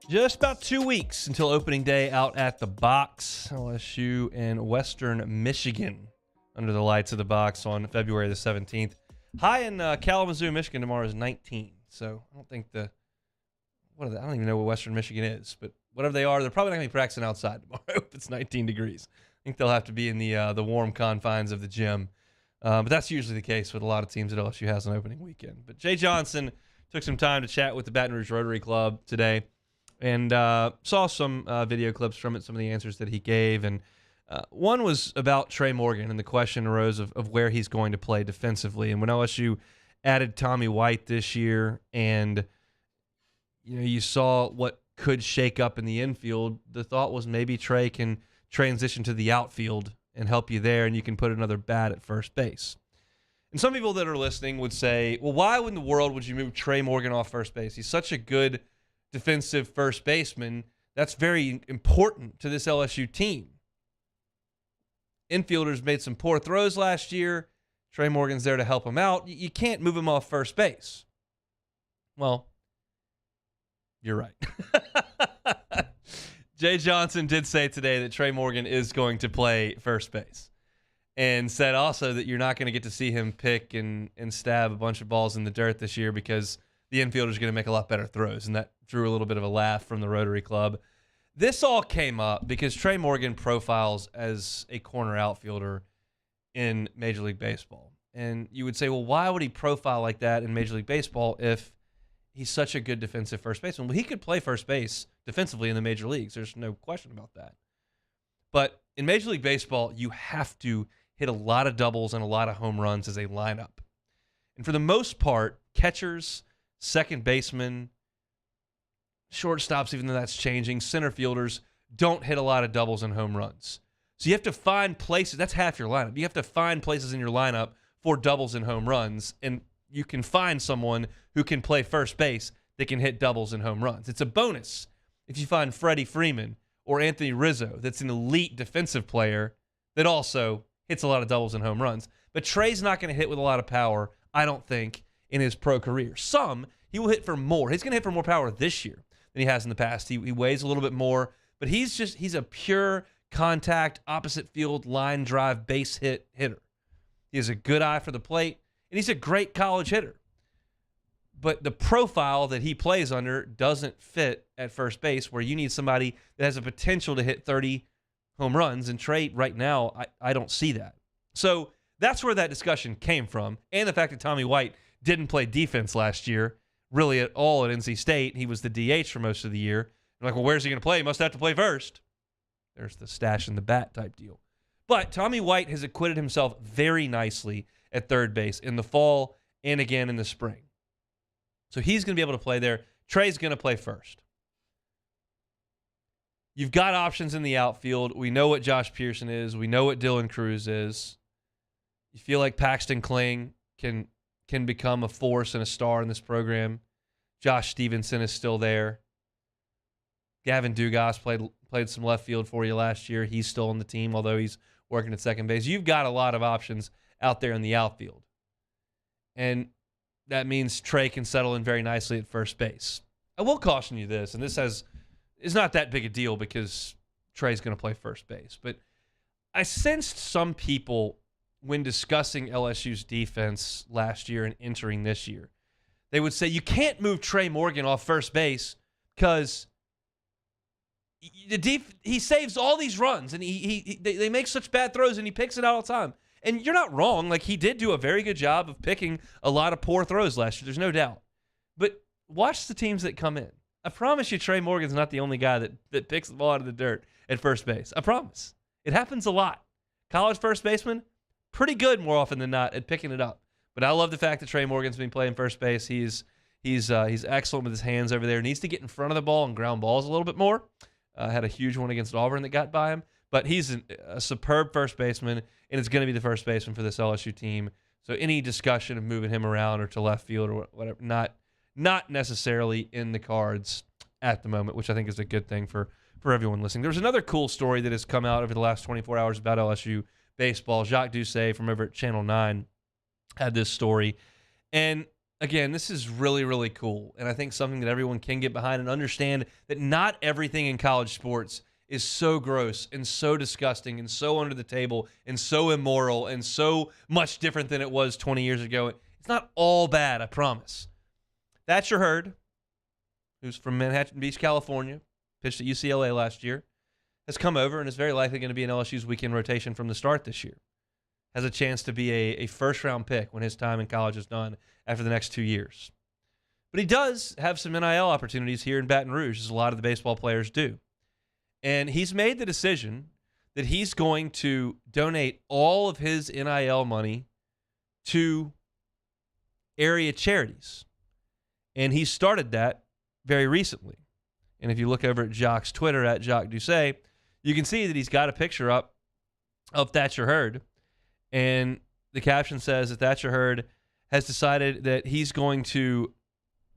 Just about 2 weeks until opening day out at the Box. LSU and Western Michigan under the lights of the Box on February the 17th. High in Kalamazoo, Michigan tomorrow is 19. So I don't think I don't even know what Western Michigan is, but whatever they are, they're probably not going to be practicing outside tomorrow if it's 19 degrees. I think they'll have to be in the warm confines of the gym. But that's usually the case with a lot of teams that LSU has an opening weekend. But Jay Johnson took some time to chat with the Baton Rouge Rotary Club today and saw some video clips from it, some of the answers that he gave. And one was about Trey Morgan, and the question arose of where he's going to play defensively. And when LSU added Tommy White this year and you saw what could shake up in the infield, the thought was maybe Trey can transition to the outfield and help you there, and you can put another bat at first base. And some people that are listening would say, well, why in the world would you move Trey Morgan off first base? He's such a good defensive first baseman. That's very important to this LSU team. Infielders made some poor throws last year. Trey Morgan's there to help him out. You can't move him off first base. Well, you're right. Jay Johnson did say today that Trey Morgan is going to play first base, and said also that you're not going to get to see him pick and stab a bunch of balls in the dirt this year because the infielder's going to make a lot better throws, and that drew a little bit of a laugh from the Rotary Club. This all came up because Trey Morgan profiles as a corner outfielder in Major League Baseball. And you would say, well, why would he profile like that in Major League Baseball if he's such a good defensive first baseman? Well, he could play first base defensively in the major leagues. There's no question about that. But in Major League Baseball, you have to hit a lot of doubles and a lot of home runs as a lineup. And for the most part, catchers, second basemen, shortstops, even though that's changing, center fielders don't hit a lot of doubles and home runs. So you have to find places. That's half your lineup. You have to find places in your lineup for doubles and home runs, and you can find someone who can play first base that can hit doubles and home runs. It's a bonus if you find Freddie Freeman or Anthony Rizzo that's an elite defensive player that also hits a lot of doubles and home runs. But Trey's not going to hit with a lot of power, I don't think, in his pro career. Some, he will hit for more. He's going to hit for more power this year than he has in the past. He weighs a little bit more, but he's a pure contact, opposite field, line drive, base hit hitter. He has a good eye for the plate, and he's a great college hitter. But the profile that he plays under doesn't fit at first base, where you need somebody that has a potential to hit 30 home runs. And Trey, right now, I don't see that. So that's where that discussion came from. And the fact that Tommy White didn't play defense last year, really at all at NC State. He was the DH for most of the year. I'm like, well, where's he going to play? He must have to play first. There's the stash in the bat type deal. But Tommy White has acquitted himself very nicely at third base in the fall and again in the spring. So he's going to be able to play there. Trey's going to play first. You've got options in the outfield. We know what Josh Pearson is. We know what Dylan Cruz is. You feel like Paxton Kling can become a force and a star in this program. Josh Stevenson is still there. Gavin Dugas played some left field for you last year. He's still on the team, although he's working at second base. You've got a lot of options out there in the outfield. And that means Trey can settle in very nicely at first base. I will caution you this, and this is not that big a deal because Trey's going to play first base. But I sensed some people, when discussing LSU's defense last year and entering this year, they would say, you can't move Trey Morgan off first base because he saves all these runs, and they make such bad throws, and he picks it out all the time. And you're not wrong. Like, he did do a very good job of picking a lot of poor throws last year. There's no doubt. But watch the teams that come in. I promise you Trey Morgan's not the only guy that picks the ball out of the dirt at first base. I promise. It happens a lot. College first baseman, pretty good more often than not at picking it up. But I love the fact that Trey Morgan's been playing first base. He's excellent with his hands over there. Needs to get in front of the ball and ground balls a little bit more. Had a huge one against Auburn that got by him. But he's a superb first baseman, and it's going to be the first baseman for this LSU team. So any discussion of moving him around or to left field or whatever, not necessarily in the cards at the moment, which I think is a good thing for everyone listening. There's another cool story that has come out over the last 24 hours about LSU baseball. Jacques Doucet from over at Channel 9 had this story. And again, this is really, really cool. And I think something that everyone can get behind and understand that not everything in college sports is so gross and so disgusting and so under the table and so immoral and so much different than it was 20 years ago. It's not all bad, I promise. Thatcher Hurd, who's from Manhattan Beach, California, pitched at UCLA last year, has come over and is very likely going to be in LSU's weekend rotation from the start this year. Has a chance to be a first-round pick when his time in college is done after the next 2 years. But he does have some NIL opportunities here in Baton Rouge, as a lot of the baseball players do. And he's made the decision that he's going to donate all of his NIL money to area charities. And he started that very recently. And if you look over at Jacques' Twitter, at Jacques Doucet, you can see that he's got a picture up of Thatcher Hurd. And the caption says that Thatcher Hurd has decided that he's going to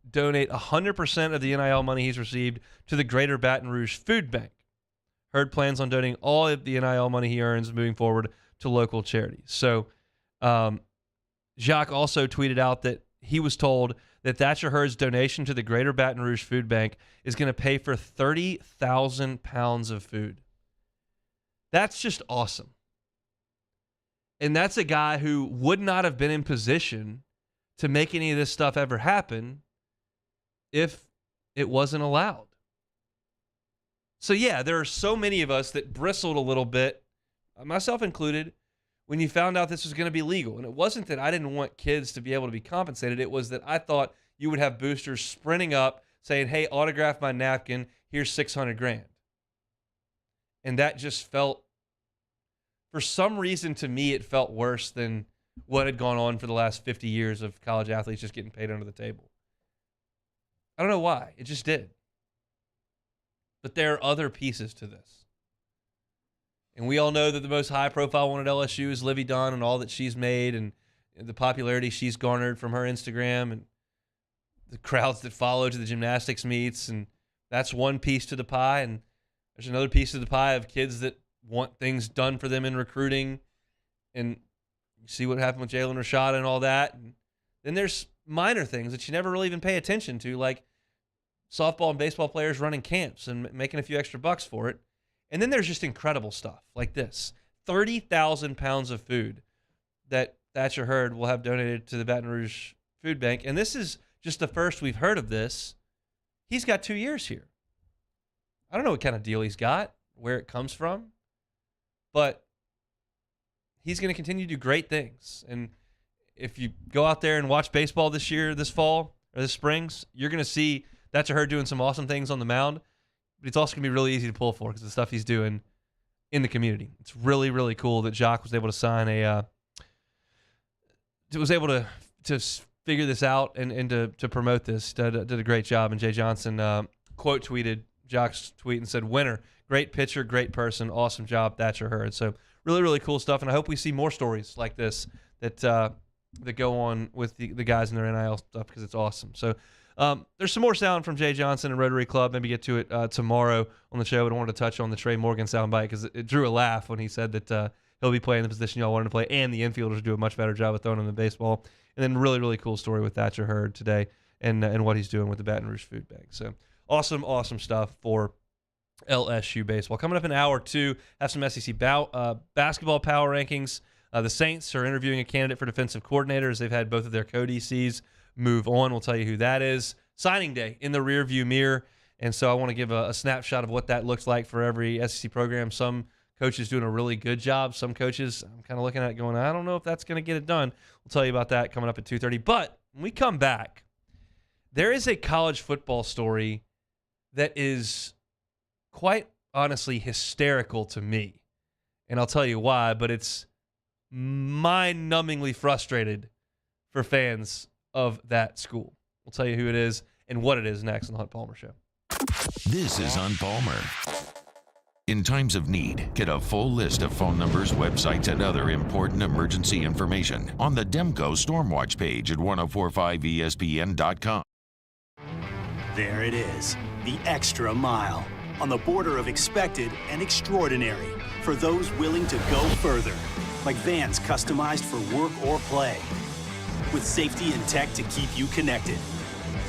donate 100% of the NIL money he's received to the Greater Baton Rouge Food Bank. Hurd plans on donating all of the NIL money he earns moving forward to local charities. So Jacques also tweeted out that he was told that Thatcher Hurd's donation to the Greater Baton Rouge Food Bank is going to pay for 30,000 pounds of food. That's just awesome. And that's a guy who would not have been in position to make any of this stuff ever happen if it wasn't allowed. So yeah, there are so many of us that bristled a little bit, myself included, when you found out this was going to be legal. And it wasn't that I didn't want kids to be able to be compensated. It was that I thought you would have boosters sprinting up saying, hey, autograph my napkin. Here's $600,000. And that just felt, for some reason to me, it felt worse than what had gone on for the last 50 years of college athletes just getting paid under the table. I don't know why. It just did. But there are other pieces to this. And we all know that the most high-profile one at LSU is Livy Dunn and all that she's made and the popularity she's garnered from her Instagram and the crowds that follow to the gymnastics meets. And that's one piece to the pie. And there's another piece of the pie of kids that want things done for them in recruiting. And you see what happened with Jalen Rashada and all that. And then there's minor things that you never really even pay attention to, like softball and baseball players running camps and making a few extra bucks for it. And then there's just incredible stuff like this. 30,000 pounds of food that Thatcher Hurd will have donated to the Baton Rouge Food Bank. And this is just the first we've heard of this. He's got 2 years here. I don't know what kind of deal he's got, where it comes from, but he's going to continue to do great things. And if you go out there and watch baseball this year, this fall, or this springs, you're going to see Thatcher Hurd doing some awesome things on the mound. But it's also going to be really easy to pull for because of the stuff he's doing in the community. It's really, really cool that Jacques was able to sign was able to figure this out and to promote this. Did a great job. And Jay Johnson quote tweeted Jacques' tweet and said, "Winner, great pitcher, great person, awesome job, Thatcher Hurd." So really, really cool stuff. And I hope we see more stories like this that go on with the guys in their NIL stuff because it's awesome. So there's some more sound from Jay Johnson and Rotary Club. Maybe get to it tomorrow on the show. But I wanted to touch on the Trey Morgan soundbite because it drew a laugh when he said that he'll be playing the position y'all wanted to play, and the infielders do a much better job of throwing him the baseball. And then really, really cool story with Thatcher Hurd today and what he's doing with the Baton Rouge Food Bank. So awesome, awesome stuff for LSU baseball. Coming up in hour 2, have some SEC basketball power rankings. The Saints are interviewing a candidate for defensive coordinators. They've had both of their co-DCs move on. We'll tell you who that is. Signing day in the rearview mirror. And so I want to give a snapshot of what that looks like for every SEC program. Some coaches doing a really good job. Some coaches, I'm kind of looking at it going, I don't know if that's going to get it done. We'll tell you about that coming up at 2:30. But when we come back, there is a college football story that is quite honestly hysterical to me. And I'll tell you why, but it's mind-numbingly frustrated for fans of that school. We'll tell you who it is and what it is next on the Hunt Palmer Show. This is Hunt Palmer. In times of need, get a full list of phone numbers, websites, and other important emergency information on the Demco Stormwatch page at 1045ESPN.com. There it is, the extra mile, on the border of expected and extraordinary, for those willing to go further, like vans customized for work or play, with safety and tech to keep you connected.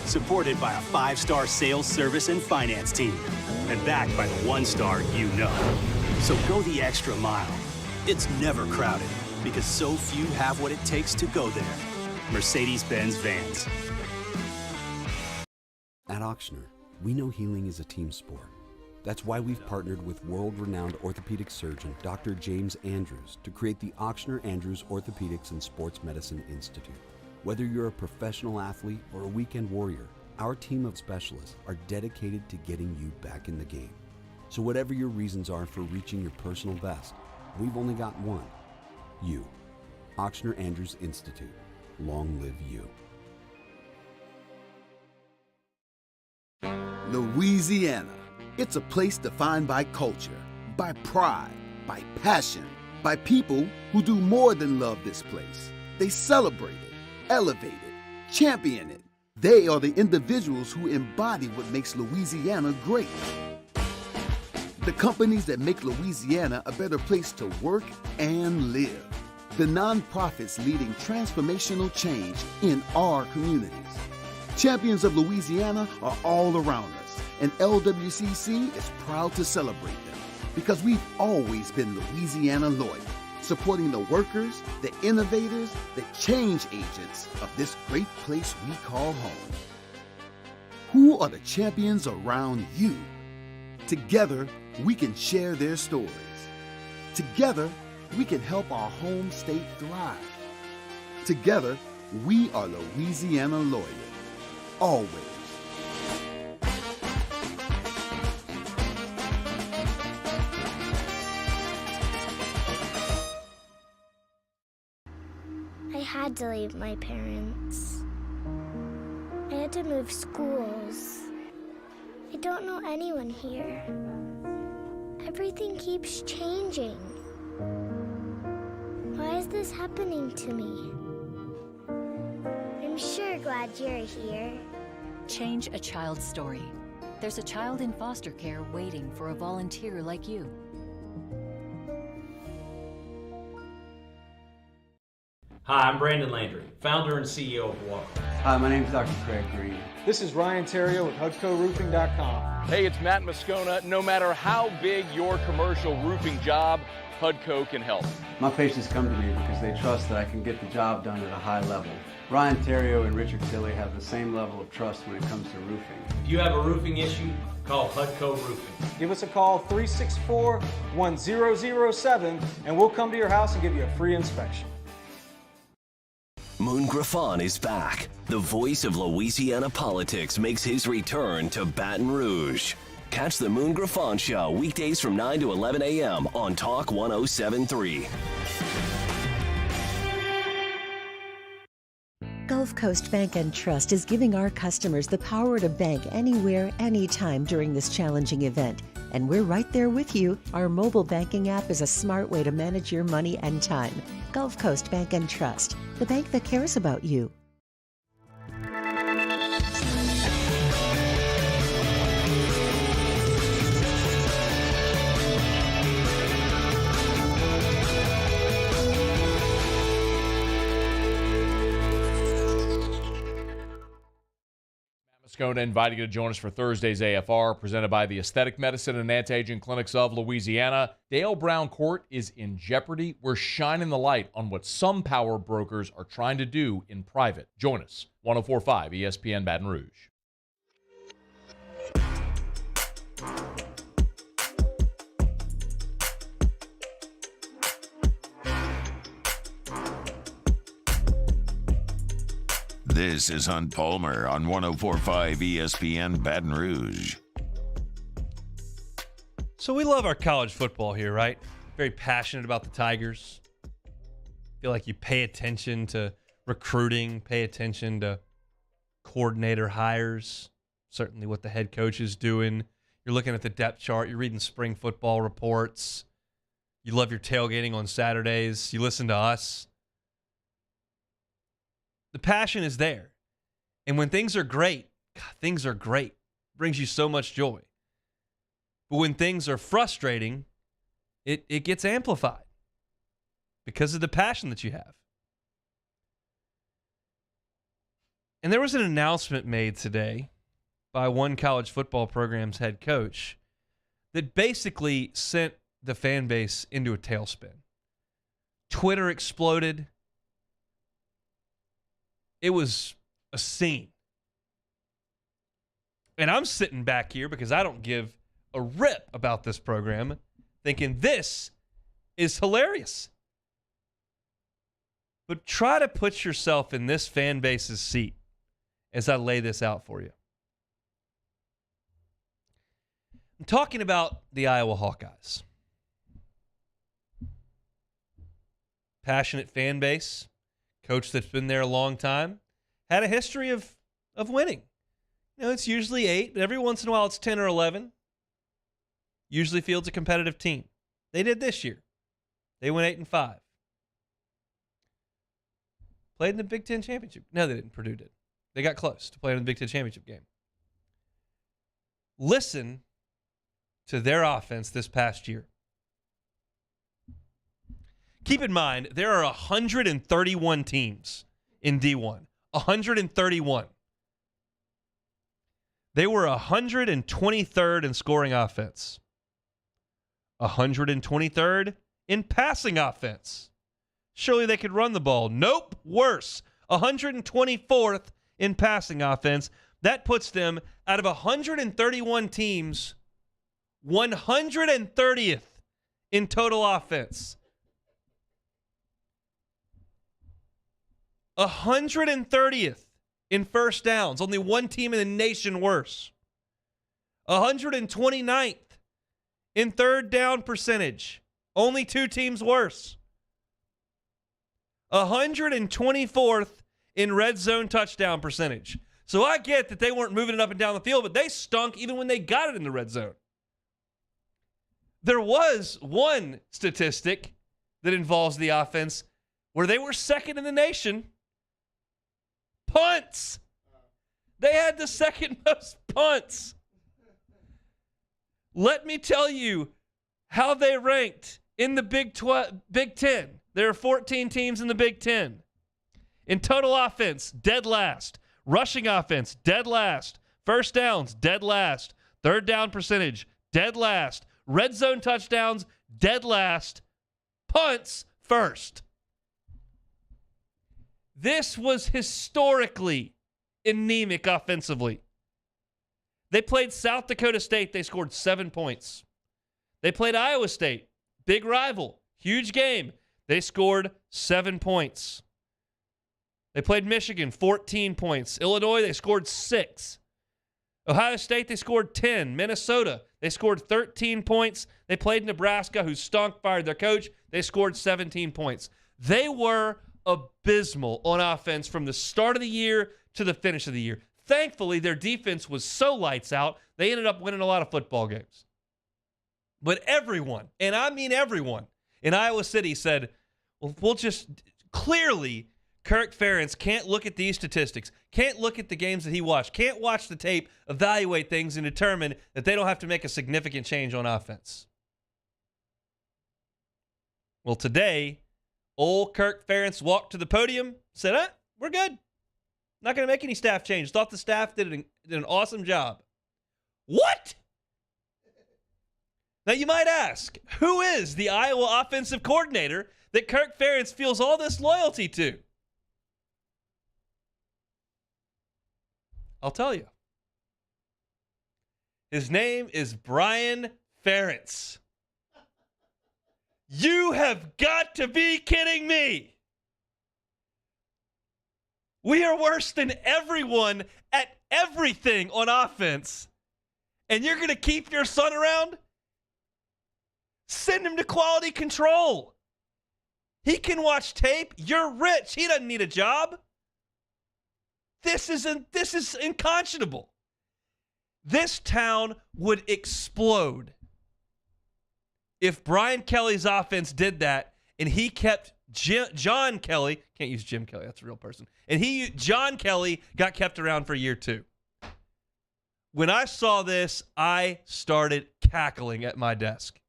Supported by a 5-star sales, service, and finance team. And backed by the 1-star you know. So go the extra mile. It's never crowded because so few have what it takes to go there. Mercedes-Benz Vans. At Auctioner, we know healing is a team sport. That's why we've partnered with world-renowned orthopedic surgeon Dr. James Andrews to create the Auctioner Andrews Orthopedics and Sports Medicine Institute. Whether you're a professional athlete or a weekend warrior, our team of specialists are dedicated to getting you back in the game. So whatever your reasons are for reaching your personal best, we've only got one. You. Auctioner Andrews Institute. Long live you. Louisiana. It's a place defined by culture, by pride, by passion, by people who do more than love this place. They celebrate it, elevate it, champion it. They are the individuals who embody what makes Louisiana great. The companies that make Louisiana a better place to work and live. the nonprofits leading transformational change in our communities. Champions of Louisiana are all around us, and LWCC is proud to celebrate them because we've always been Louisiana loyal, supporting the workers, the innovators, the change agents of this great place we call home. Who are the champions around you? Together, we can share their stories. Together, we can help our home state thrive. Together, we are Louisiana loyal. Always. I had to leave my parents. I had to move schools. I don't know anyone here. Everything keeps changing. Why is this happening to me? I'm sure glad you're here. Change a child's story. There's a child in foster care waiting for a volunteer like you. Hi, I'm Brandon Landry, founder and CEO of Walk. Hi, my name is Dr. Craig Green. This is Ryan Terrio with HUDCORoofing.com. Hey, it's Matt Moscona. No matter how big your commercial roofing job, HUDCO can help. My patients come to me because they trust that I can get the job done at a high level. Ryan Terrio and Richard Tilley have the same level of trust when it comes to roofing. If you have a roofing issue, call HUDCO Roofing. Give us a call, 364-1007, and we'll come to your house and give you a free inspection. Moon Griffon is back. The voice of Louisiana politics makes his return to Baton Rouge. Catch the Moon Griffon Show weekdays from 9 to 11 a.m. on Talk 107.3. Gulf Coast Bank and Trust is giving our customers the power to bank anywhere, anytime during this challenging event. And we're right there with you. Our mobile banking app is a smart way to manage your money and time. Gulf Coast Bank and Trust, the bank that cares about you. Moscona inviting you to join us for Thursday's AFR, presented by the Aesthetic Medicine and Anti-Aging Clinics of Louisiana. Dale Brown Court is in jeopardy. We're shining the light on what some power brokers are trying to do in private. Join us, 104.5 ESPN Baton Rouge. This is Hunt Palmer on 104.5 ESPN Baton Rouge. So we love our college football here, right? Very passionate about the Tigers. Feel like you pay attention to recruiting, pay attention to coordinator hires, certainly what the head coach is doing. You're looking at the depth chart. You're reading spring football reports. You love your tailgating on Saturdays. You listen to us. The passion is there. And when things are great, God, things are great. It brings you so much joy. But when things are frustrating, it gets amplified because of the passion that you have. And there was an announcement made today by one college football program's head coach that basically sent the fan base into a tailspin. Twitter exploded. It was a scene. And I'm sitting back here because I don't give a rip about this program, thinking this is hilarious. But try to put yourself in this fan base's seat as I lay this out for you. I'm talking about the Iowa Hawkeyes. Passionate fan base. Coach that's been there a long time, had a history of winning. You know, it's usually 8, but every once in a while it's 10 or 11. Usually fields a competitive team. They did this year. They went 8-5. Played in the Big Ten Championship. No, they didn't. Purdue did. They got close to playing in the Big Ten Championship game. Listen to their offense this past year. Keep in mind, there are 131 teams in D1. 131. They were 123rd in scoring offense. 123rd in passing offense. Surely they could run the ball. Nope, worse. 124th in passing offense. That puts them out of 131 teams, 130th in total offense. 130th in first downs. Only one team in the nation worse. 129th in third down percentage. Only two teams worse. 124th in red zone touchdown percentage. So I get that they weren't moving it up and down the field, but they stunk even when they got it in the red zone. There was one statistic that involves the offense where they were second in the nation. Punts. They had the second most punts. Let me tell you how they ranked in the Big Ten. There are 14 teams in the Big Ten. In total offense, dead last. Rushing offense, dead last. First downs, dead last. Third down percentage, dead last. Red zone touchdowns, dead last. Punts, first. This was historically anemic offensively. They played South Dakota State. They scored 7 points. They played Iowa State, big rival, huge game. They scored 7 points. They played Michigan, 14 points. Illinois, they scored 6. Ohio State, they scored 10. Minnesota, they scored 13 points. They played Nebraska, who stunk, fired their coach. They scored 17 points. They were abysmal on offense from the start of the year to the finish of the year. Thankfully, their defense was so lights out, they ended up winning a lot of football games. But everyone, and I mean everyone, in Iowa City said, well, we'll just clearly Kirk Ferentz can't look at these statistics, can't look at the games that he watched, can't watch the tape, evaluate things, and determine that they don't have to make a significant change on offense. Well, today, old Kirk Ferentz walked to the podium, said, we're good. Not going to make any staff changes. Thought the staff did an awesome job. What? Now, you might ask, who is the Iowa offensive coordinator that Kirk Ferentz feels all this loyalty to? I'll tell you. His name is Brian Ferentz. You have got to be kidding me. We are worse than everyone at everything on offense. And you're going to keep your son around? Send him to quality control. He can watch tape. You're rich. He doesn't need a job. This is unconscionable. This town would explode if Brian Kelly's offense did that and he kept John Kelly, can't use Jim Kelly, that's a real person, and John Kelly got kept around for year 2. When I saw this, I started cackling at my desk.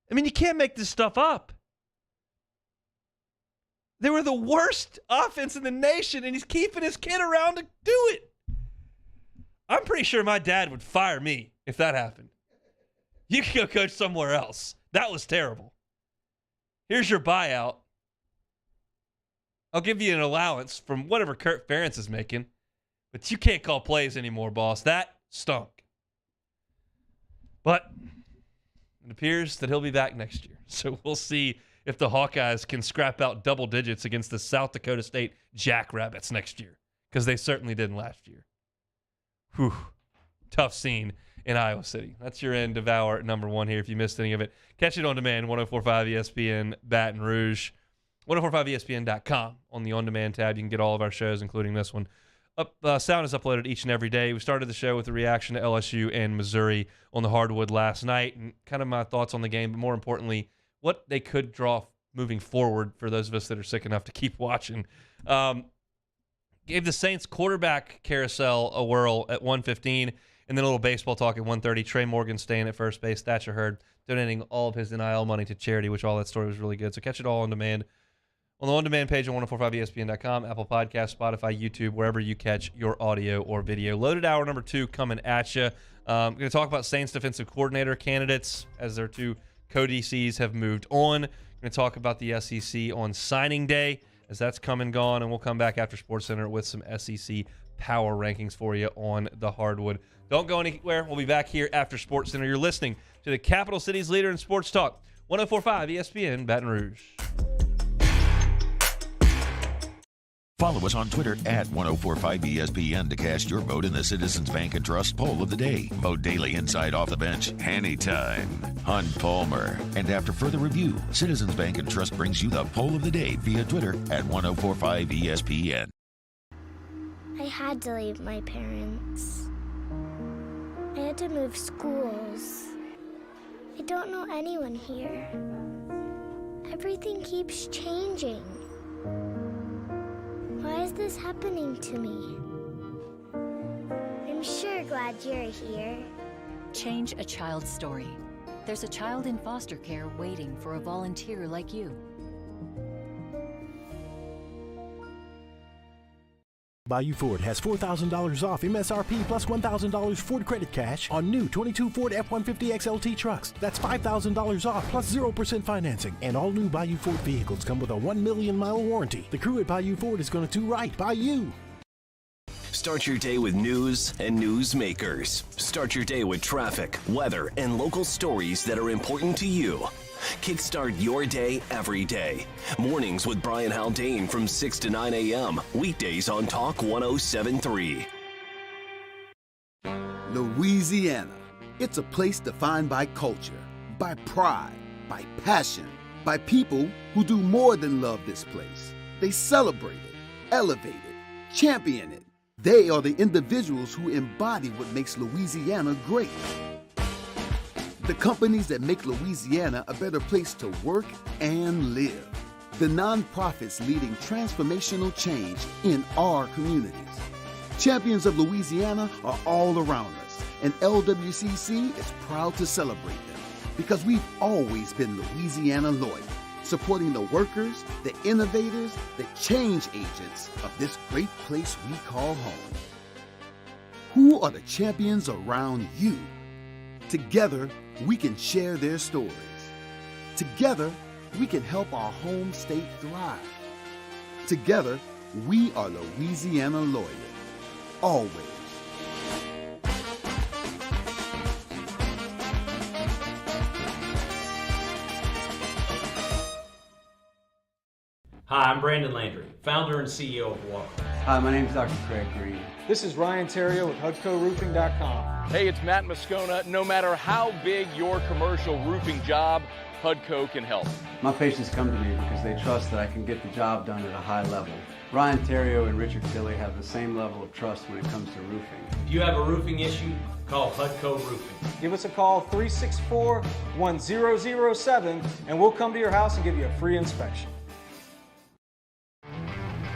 I mean, you can't make this stuff up. They were the worst offense in the nation, and he's keeping his kid around to do it. I'm pretty sure my dad would fire me if that happened. You can go coach somewhere else. That was terrible. Here's your buyout. I'll give you an allowance from whatever Kirk Ferentz is making, but you can't call plays anymore, boss. That stunk. But it appears that he'll be back next year. So we'll see if the Hawkeyes can scrap out double digits against the South Dakota State Jackrabbits next year, because they certainly didn't last year. Whew. Tough scene in Iowa City. That's your end of hour number 1 here. If you missed any of it, catch it on demand, 1045 ESPN Baton Rouge, 1045ESPN.com. On the on-demand tab, you can get all of our shows, including this one. Sound is uploaded each and every day. We started the show with a reaction to LSU and Missouri on the hardwood last night, and kind of my thoughts on the game, but more importantly, what they could draw moving forward for those of us that are sick enough to keep watching. Gave the Saints quarterback carousel a whirl at 1:15, And then a little baseball talk at 1:30. Trey Morgan staying at first base. Thatcher Hurd donating all of his NIL money to charity, which all that story was really good. So catch it all on demand on the on-demand page on 1045ESPN.com, Apple Podcasts, Spotify, YouTube, wherever you catch your audio or video. Loaded hour number 2 coming at you. I'm going to talk about Saints defensive coordinator candidates as their 2 co-DCs have moved on. Going to talk about the SEC on signing day as that's come and gone, and we'll come back after SportsCenter with some SEC power rankings for you on the hardwood. Don't go anywhere. We'll be back here after SportsCenter. You're listening to the Capital City's leader in sports talk, 104.5 ESPN Baton Rouge. Follow us on Twitter at 1045ESPN to cast your vote in the Citizens Bank and Trust Poll of the Day. Vote daily inside Off the Bench, anytime. Hunt Palmer. And after further review, Citizens Bank and Trust brings you the Poll of the Day via Twitter at 1045ESPN. I had to leave my parents. I had to move schools. I don't know anyone here. Everything keeps changing. Why is this happening to me? I'm sure glad you're here. Change a child's story. There's a child in foster care waiting for a volunteer like you. Bayou Ford has $4,000 off MSRP plus $1,000 Ford credit cash on new 22 Ford F-150 XLT trucks. That's $5,000 off plus 0% financing. And all new Bayou Ford vehicles come with a 1 million mile warranty. The crew at Bayou Ford is going to do right by you. Start your day with news and newsmakers. Start your day with traffic, weather, and local stories that are important to you. Kickstart your day every day. Mornings with Brian Haldane from 6 to 9 a.m. Weekdays on Talk 107.3. Louisiana. It's a place defined by culture, by pride, by passion, by people who do more than love this place. They celebrate it, elevate it, champion it. They are the individuals who embody what makes Louisiana great. The companies that make Louisiana a better place to work and live. The nonprofits leading transformational change in our communities. Champions of Louisiana are all around us, and LWCC is proud to celebrate them because we've always been Louisiana loyal, supporting the workers, the innovators, the change agents of this great place we call home. Who are the champions around you? Together, we can share their stories. Together, we can help our home state thrive. Together, we are Louisiana loyal. Always. Hi, I'm Brandon Landry, founder and CEO of Walker. Hi, my name is Dr. Craig Green. This is Ryan Terrio with HUDCORoofing.com. Hey, it's Matt Moscona. No matter how big your commercial roofing job, HUDCO can help. My patients come to me because they trust that I can get the job done at a high level. Ryan Terrio and Richard Tilley have the same level of trust when it comes to roofing. If you have a roofing issue, call HUDCO Roofing. Give us a call, 364-1007, and we'll come to your house and give you a free inspection.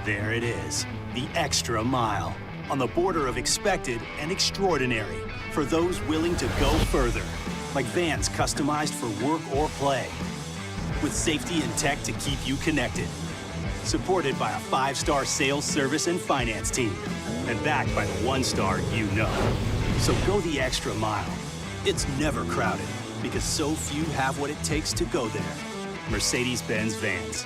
There it is, the extra mile, on the border of expected and extraordinary for those willing to go further, like vans customized for work or play, with safety and tech to keep you connected, supported by a 5-star sales, service, and finance team, and backed by the 1-star you know. So go the extra mile. It's never crowded because so few have what it takes to go there. Mercedes-Benz Vans.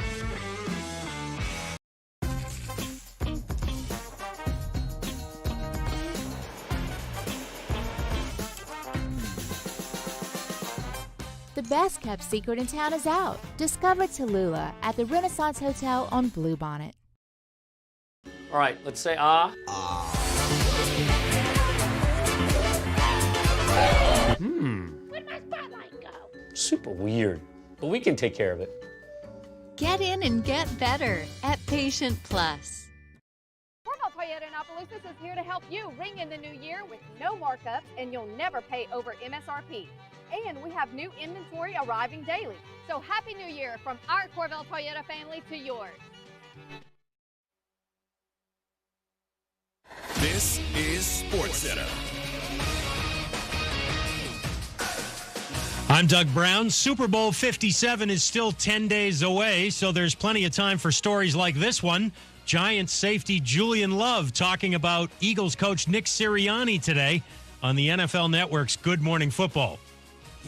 The best kept secret in town is out. Discover Tallulah at the Renaissance Hotel on Bluebonnet. All right, let's say ah. Where'd my spotlight go? Super weird, but we can take care of it. Get in and get better at Patient Plus. Cornell Toyota in Opelousas is here to help you ring in the new year with no markups, and you'll never pay over MSRP. And we have new inventory arriving daily. So Happy New Year from our Corvell Toyota family to yours. This is SportsCenter. I'm Doug Brown. Super Bowl 57 is still 10 days away, so there's plenty of time for stories like this one. Giants safety Julian Love talking about Eagles coach Nick Sirianni today on the NFL Network's Good Morning Football.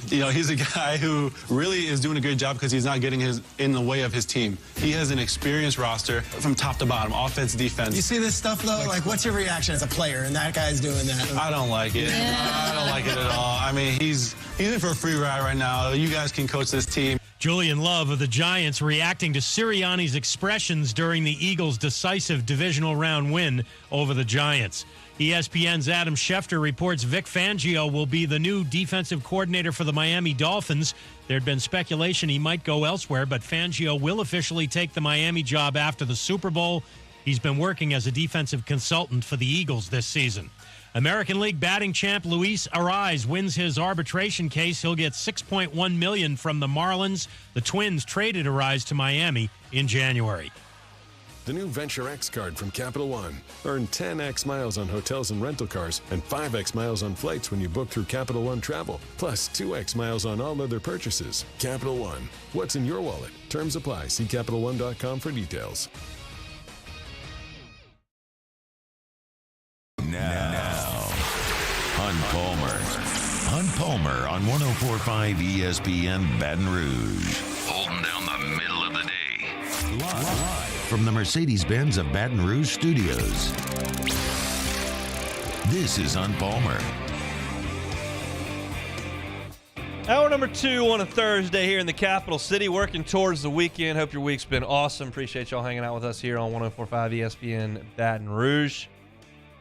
He's a guy who really is doing a good job because he's not getting in the way of his team. He has an experienced roster from top to bottom, offense, defense. You see this stuff, though? Like, what's your reaction as a player? And that guy's doing that. I don't like it. I don't like it at all. I mean, he's in for a free ride right now. You guys can coach this team. Julian Love of the Giants reacting to Sirianni's expressions during the Eagles' decisive divisional round win over the Giants. ESPN's Adam Schefter reports Vic Fangio will be the new defensive coordinator for the Miami Dolphins. There'd been speculation he might go elsewhere, but Fangio will officially take the Miami job after the Super Bowl. He's been working as a defensive consultant for the Eagles this season. American League batting champ Luis Arraez wins his arbitration case. He'll get $6.1 million from the Marlins. The Twins traded Arraez to Miami in January. The new Venture X card from Capital One. Earn 10x miles on hotels and rental cars and 5x miles on flights when you book through Capital One Travel, plus 2x miles on all other purchases. Capital One. What's in your wallet? Terms apply. See CapitalOne.com for details. Now, Hunt Palmer on 104.5 ESPN Baton Rouge. Holding down the middle of the day. Live from the Mercedes-Benz of Baton Rouge studios. This is Hunt Palmer. Hour number 2 on a Thursday here in the capital city, working towards the weekend. Hope your week's been awesome. Appreciate y'all hanging out with us here on 104.5 ESPN Baton Rouge.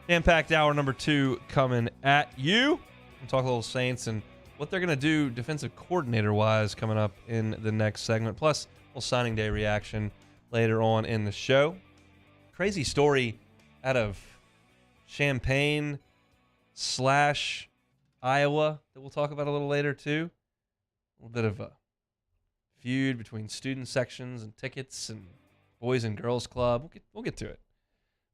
Jam-packed hour number 2 coming at you. We'll talk a little Saints and what they're going to do defensive coordinator-wise coming up in the next segment. Plus, a little signing day reaction later on in the show. Crazy story out of Champaign / Iowa that we'll talk about a little later, too. A little bit of a feud between student sections and tickets and Boys and Girls Club. We'll get to it.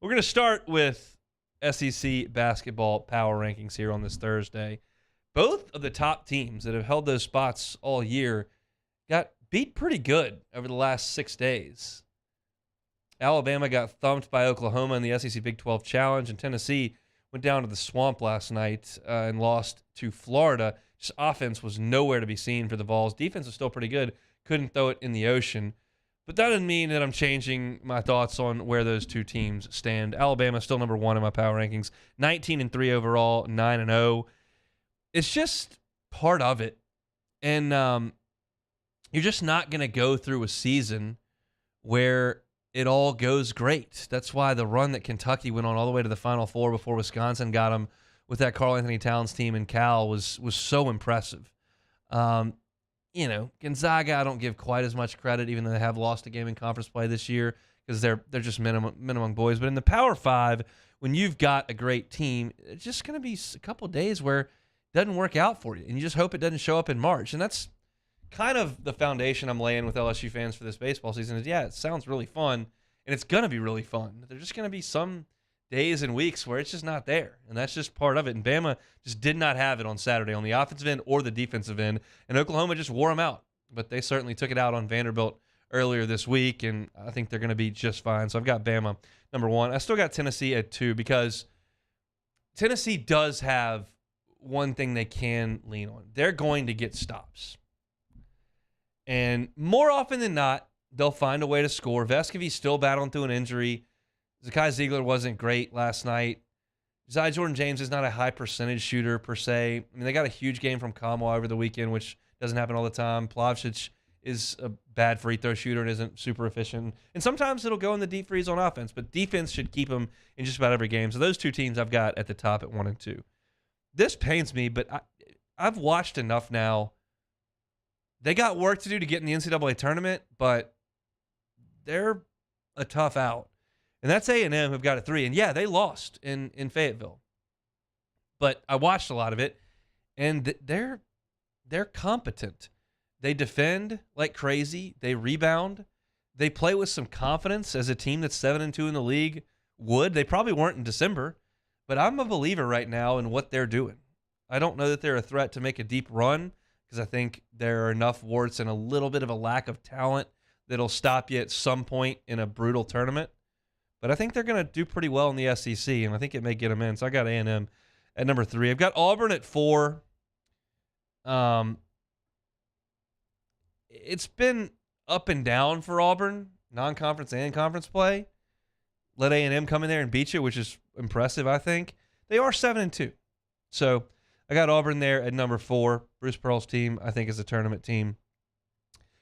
We're going to start with SEC basketball power rankings here on this Thursday. Both of the top teams that have held those spots all year got beat pretty good over the last 6 days. Alabama got thumped by Oklahoma in the SEC Big 12 Challenge, and Tennessee went down to the Swamp last night and lost to Florida. Just offense was nowhere to be seen for the Vols. Defense was still pretty good. Couldn't throw it in the ocean. But that doesn't mean that I'm changing my thoughts on where those two teams stand. Alabama still number 1 in my power rankings. 19-3 overall, 9-0. It's just part of it. And you're just not going to go through a season where it all goes great. That's why the run that Kentucky went on all the way to the Final Four before Wisconsin got them with that Karl Anthony Towns team in Cal was so impressive. Gonzaga, I don't give quite as much credit, even though they have lost a game in conference play this year because they're just minimum boys. But in the Power 5, when you've got a great team, it's just going to be a couple of days where it doesn't work out for you, and you just hope it doesn't show up in March. And that's kind of the foundation I'm laying with LSU fans for this baseball season is, it sounds really fun, and it's going to be really fun. There's just going to be some days and weeks where it's just not there, and that's just part of it. And Bama just did not have it on Saturday on the offensive end or the defensive end, and Oklahoma just wore them out. But they certainly took it out on Vanderbilt earlier this week, and I think they're going to be just fine. So I've got Bama number 1. I still got Tennessee at 2 because Tennessee does have one thing they can lean on. They're going to get stops. And more often than not, they'll find a way to score. Vescovi's still battling through an injury. Zakai Ziegler wasn't great last night. Josiah Jordan-James is not a high percentage shooter per se. I mean, they got a huge game from Kamwa over the weekend, which doesn't happen all the time. Plavšić is a bad free throw shooter and isn't super efficient. And sometimes it'll go in the deep freeze on offense, but defense should keep them in just about every game. So those two teams I've got at the top at 1 and 2. This pains me, but I've watched enough now. They got work to do to get in the NCAA tournament, but they're a tough out. And that's A&M who've got a 3. And, yeah, they lost in Fayetteville. But I watched a lot of it, and they're competent. They defend like crazy. They rebound. They play with some confidence as a team that's 7-2 in the league would. They probably weren't in December, but I'm a believer right now in what they're doing. I don't know that they're a threat to make a deep run, because I think there are enough warts and a little bit of a lack of talent that'll stop you at some point in a brutal tournament. But I think they're going to do pretty well in the SEC, and I think it may get them in. So I got A&M at number 3. I've got Auburn at 4. It's been up and down for Auburn, non-conference and conference play. Let A&M come in there and beat you, which is impressive, I think. They are 7-2. So I got Auburn there at number 4. Bruce Pearl's team, I think, is a tournament team.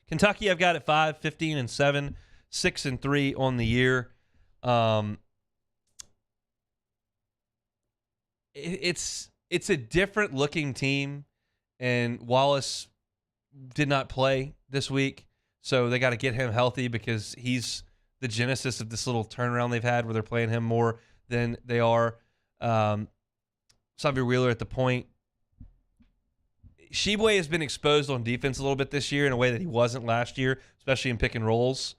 Kentucky, I've got at 5, 15-7, 6-3 on the year. It's a different looking team, and Wallace did not play this week, so they got to get him healthy because he's the genesis of this little turnaround they've had where they're playing him more than they are. Xavier Wheeler at the point. Sheboy has been exposed on defense a little bit this year in a way that he wasn't last year, especially in pick and rolls,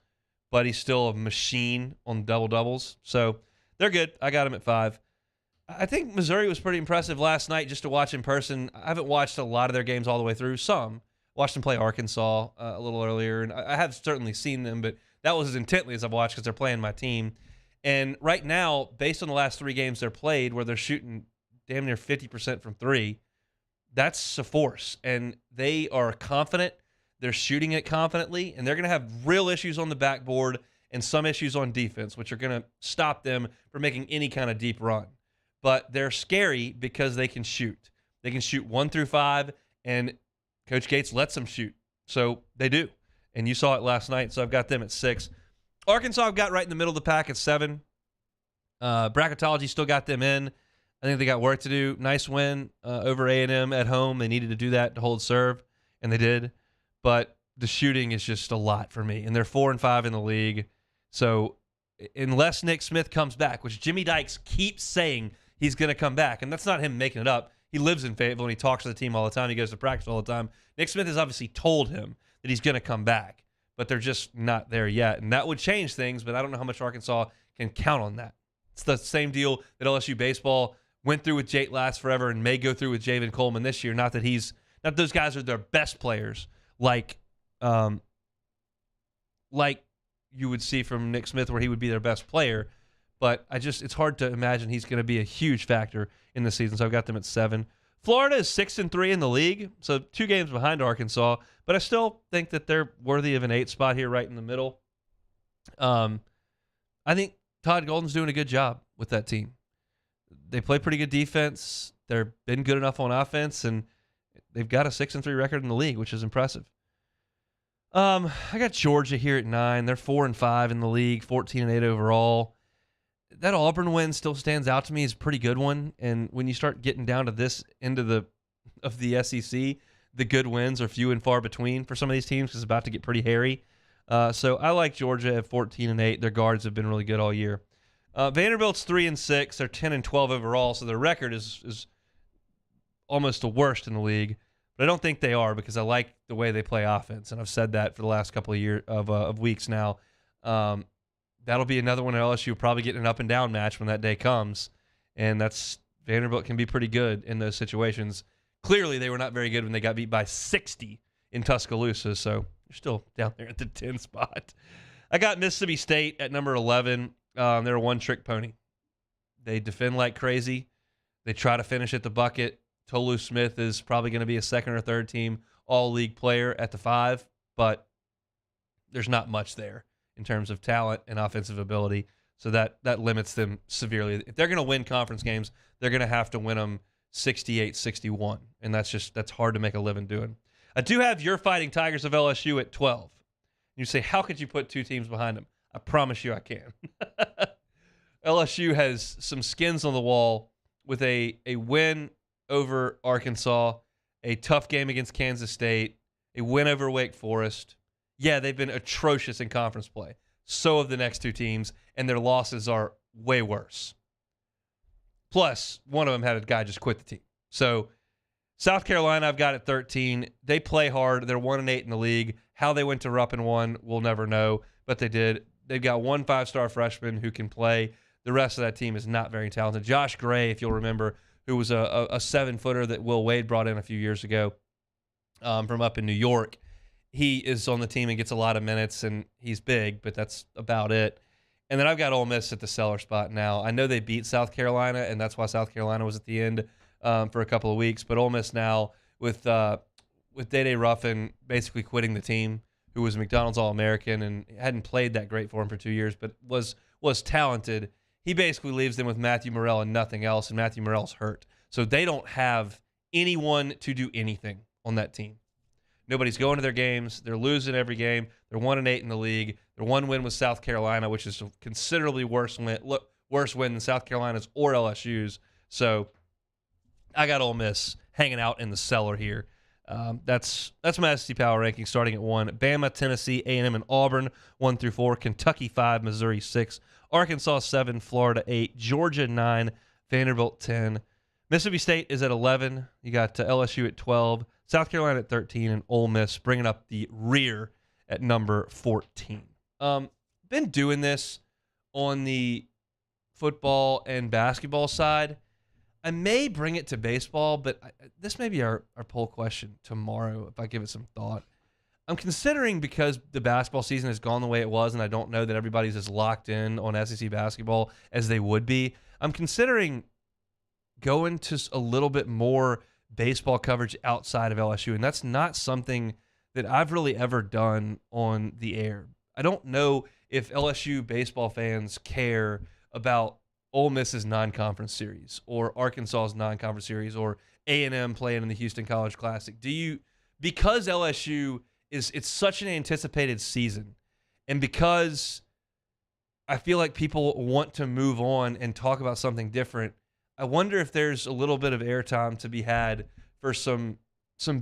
but he's still a machine on double-doubles. So they're good. I got him at 5. I think Missouri was pretty impressive last night just to watch in person. I haven't watched a lot of their games all the way through. Some. Watched them play Arkansas a little earlier, and I have certainly seen them, but that was as intently as I've watched because they're playing my team. And right now, based on the last 3 games they're played where they're shooting damn near 50% from 3, that's a force. And they are confident. They're shooting it confidently, and they're going to have real issues on the backboard and some issues on defense, which are going to stop them from making any kind of deep run. But they're scary because they can shoot. They can shoot 1 through 5, and Coach Gates lets them shoot. So they do. And you saw it last night, so I've got them at 6. Arkansas I've got right in the middle of the pack at 7. Bracketology still got them in. I think they got work to do. Nice win over A&M at home. They needed to do that to hold serve, and they did. But the shooting is just a lot for me. And they're 4-5 in the league. So unless Nick Smith comes back, which Jimmy Dykes keeps saying he's going to come back, and that's not him making it up. He lives in Fayetteville, and he talks to the team all the time. He goes to practice all the time. Nick Smith has obviously told him that he's going to come back, but they're just not there yet. And that would change things, but I don't know how much Arkansas can count on that. It's the same deal that LSU baseball went through with Jake Latz forever and may go through with Javen Coleman this year. Not that those guys are their best players, like you would see from Nick Smith, where he would be their best player. But it's hard to imagine he's going to be a huge factor in the season. So I've got them at 7. Florida is 6-3 in the league, so 2 games behind Arkansas. But I still think that they're worthy of an 8 spot here, right in the middle. I think Todd Golden's doing a good job with that team. They play pretty good defense. They've been good enough on offense, and they've got a 6-3 record in the league, which is impressive. I got Georgia here at 9. They're 4-5 in the league, 14-8 overall. That Auburn win still stands out to me as a pretty good one. And when you start getting down to this end of the SEC, the good wins are few and far between for some of these teams because it's about to get pretty hairy. So I like Georgia at 14-8. Their guards have been really good all year. Vanderbilt's 3-6. They're 10-12 overall, so their record is almost the worst in the league. But I don't think they are because I like the way they play offense, and I've said that for the last couple of years of weeks now. That'll be another one at LSU probably getting an up and down match when that day comes, and Vanderbilt can be pretty good in those situations. Clearly, they were not very good when they got beat by 60 in Tuscaloosa, so they're still down there at the 10 spot. I got Mississippi State at number 11. They're a one-trick pony. They defend like crazy. They try to finish at the bucket. Tolu Smith is probably going to be a second or third team all-league player at the 5, but there's not much there in terms of talent and offensive ability, so that limits them severely. If they're going to win conference games, they're going to have to win them 68-61, and that's hard to make a living doing. I do have your Fighting Tigers of LSU at 12. You say, how could you put 2 teams behind them? I promise you I can. LSU has some skins on the wall with a win over Arkansas, a tough game against Kansas State, a win over Wake Forest. Yeah, they've been atrocious in conference play. So have the next 2 teams, and their losses are way worse. Plus, one of them had a guy just quit the team. So South Carolina, I've got at 13. They play hard. They're 1-8 in the league. How they went to Rupp and won, we'll never know, but they did. They've got 1 5-star freshman who can play. The rest of that team is not very talented. Josh Gray, if you'll remember, who was a 7-footer that Will Wade brought in a few years ago. from up in New York. He is on the team and gets a lot of minutes, and he's big, but that's about it. And then I've got Ole Miss at the cellar spot now. I know they beat South Carolina, and that's why South Carolina was at the end for a couple of weeks. But Ole Miss now with Day-Day Ruffin basically quitting the team, who was a McDonald's All-American and hadn't played that great for him for 2 years, but was talented. He basically leaves them with Matthew Morrell and nothing else, and Matthew Morrell's hurt. So they don't have anyone to do anything on that team. Nobody's going to their games. They're losing every game. They're 1-8 in the league. Their one win was South Carolina, which is a considerably worse win than South Carolina's or LSU's. So I got Ole Miss hanging out in the cellar here. That's my SEC Power ranking starting at 1. Bama, Tennessee, A&M, and Auburn 1 through 4. Kentucky 5, Missouri 6. Arkansas 7, Florida 8. Georgia 9, Vanderbilt 10. Mississippi State is at 11. You got LSU at 12. South Carolina at 13, and Ole Miss bringing up the rear at number 14. Been doing this on the football and basketball side. I may bring it to baseball, but this may be our poll question tomorrow if I give it some thought. I'm considering, because the basketball season has gone the way it was, and I don't know that everybody's as locked in on SEC basketball as they would be, I'm considering going to a little bit more baseball coverage outside of LSU, and that's not something that I've really ever done on the air. I don't know if LSU baseball fans care about Ole Miss's non-conference series or Arkansas's non-conference series or A&M playing in the Houston College Classic. Do you, because LSU it's such an anticipated season, and because I feel like people want to move on and talk about something different, I wonder if there's a little bit of airtime to be had for some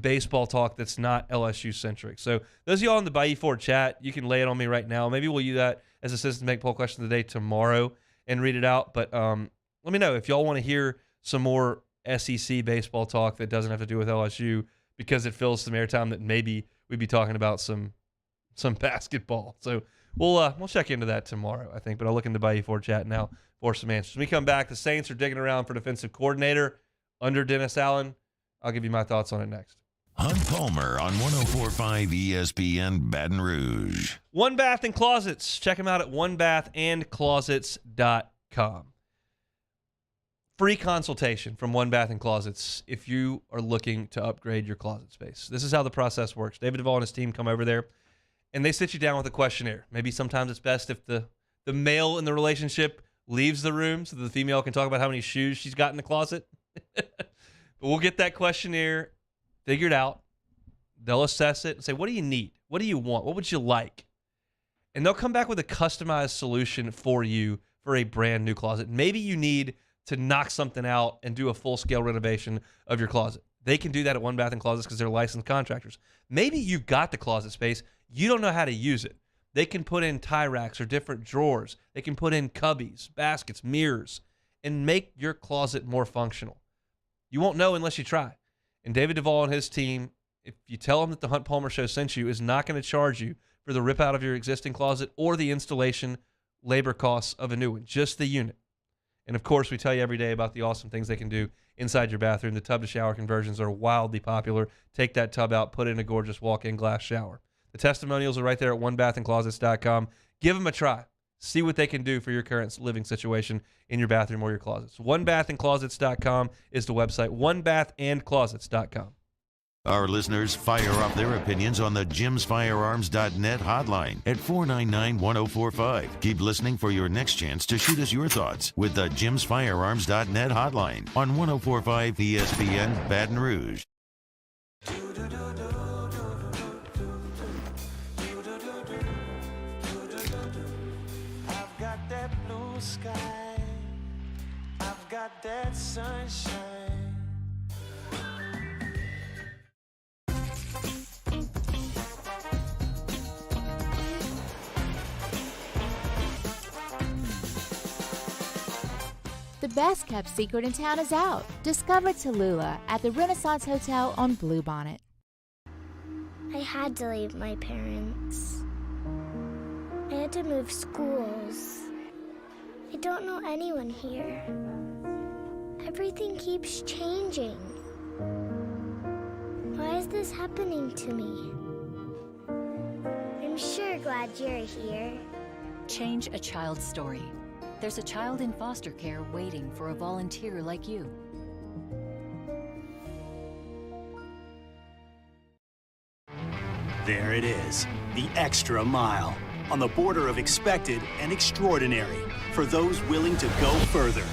baseball talk that's not LSU-centric. So those of y'all in the Bayou Ford chat, you can lay it on me right now. Maybe we'll use that as a Citizen Make Poll question of the day tomorrow and read it out. But let me know if y'all want to hear some more SEC baseball talk that doesn't have to do with LSU, because it fills some airtime that maybe we'd be talking about some basketball. So we'll check into that tomorrow, I think. But I'll look into Bayou Ford chat now for some answers. When we come back, the Saints are digging around for defensive coordinator under Dennis Allen. I'll give you my thoughts on it next. Hunt Palmer on 104.5 ESPN Baton Rouge. One Bath and Closets. Check them out at onebathandclosets.com. Free consultation from One Bath and Closets if you are looking to upgrade your closet space. This is how the process works. David Duvall and his team come over there, and they sit you down with a questionnaire. Maybe sometimes it's best if the male in the relationship leaves the room so that the female can talk about how many shoes she's got in the closet. But we'll get that questionnaire figured out. They'll assess it and say, what do you need? What do you want? What would you like? And they'll come back with a customized solution for you for a brand new closet. Maybe you need to knock something out and do a full-scale renovation of your closet. They can do that at One Bath and Closets because they're licensed contractors. Maybe you've got the closet space. You don't know how to use it. They can put in tie racks or different drawers. They can put in cubbies, baskets, mirrors, and make your closet more functional. You won't know unless you try. And David Duvall and his team, if you tell them that the Hunt Palmer Show sent you, is not going to charge you for the rip out of your existing closet or the installation labor costs of a new one, just the unit. And, of course, we tell you every day about the awesome things they can do inside your bathroom. The tub-to-shower conversions are wildly popular. Take that tub out, put in a gorgeous walk-in glass shower. The testimonials are right there at onebathandclosets.com. Give them a try. See what they can do for your current living situation in your bathroom or your closets. Onebathandclosets.com is the website. Onebathandclosets.com. Our listeners fire off their opinions on the jimsfirearms.net hotline at 499-1045. Keep listening for your next chance to shoot us your thoughts with the jimsfirearms.net hotline on 104.5 ESPN Baton Rouge. I've got that blue sky. I've got that sunshine. The best kept secret in town is out. Discover Tallulah at the Renaissance Hotel on Bluebonnet. I had to leave my parents. I had to move schools. I don't know anyone here. Everything keeps changing. Why is this happening to me? I'm sure glad you're here. Change a child's story. There's a child in foster care waiting for a volunteer like you. There it is, the extra mile, on the border of expected and extraordinary for those willing to go further,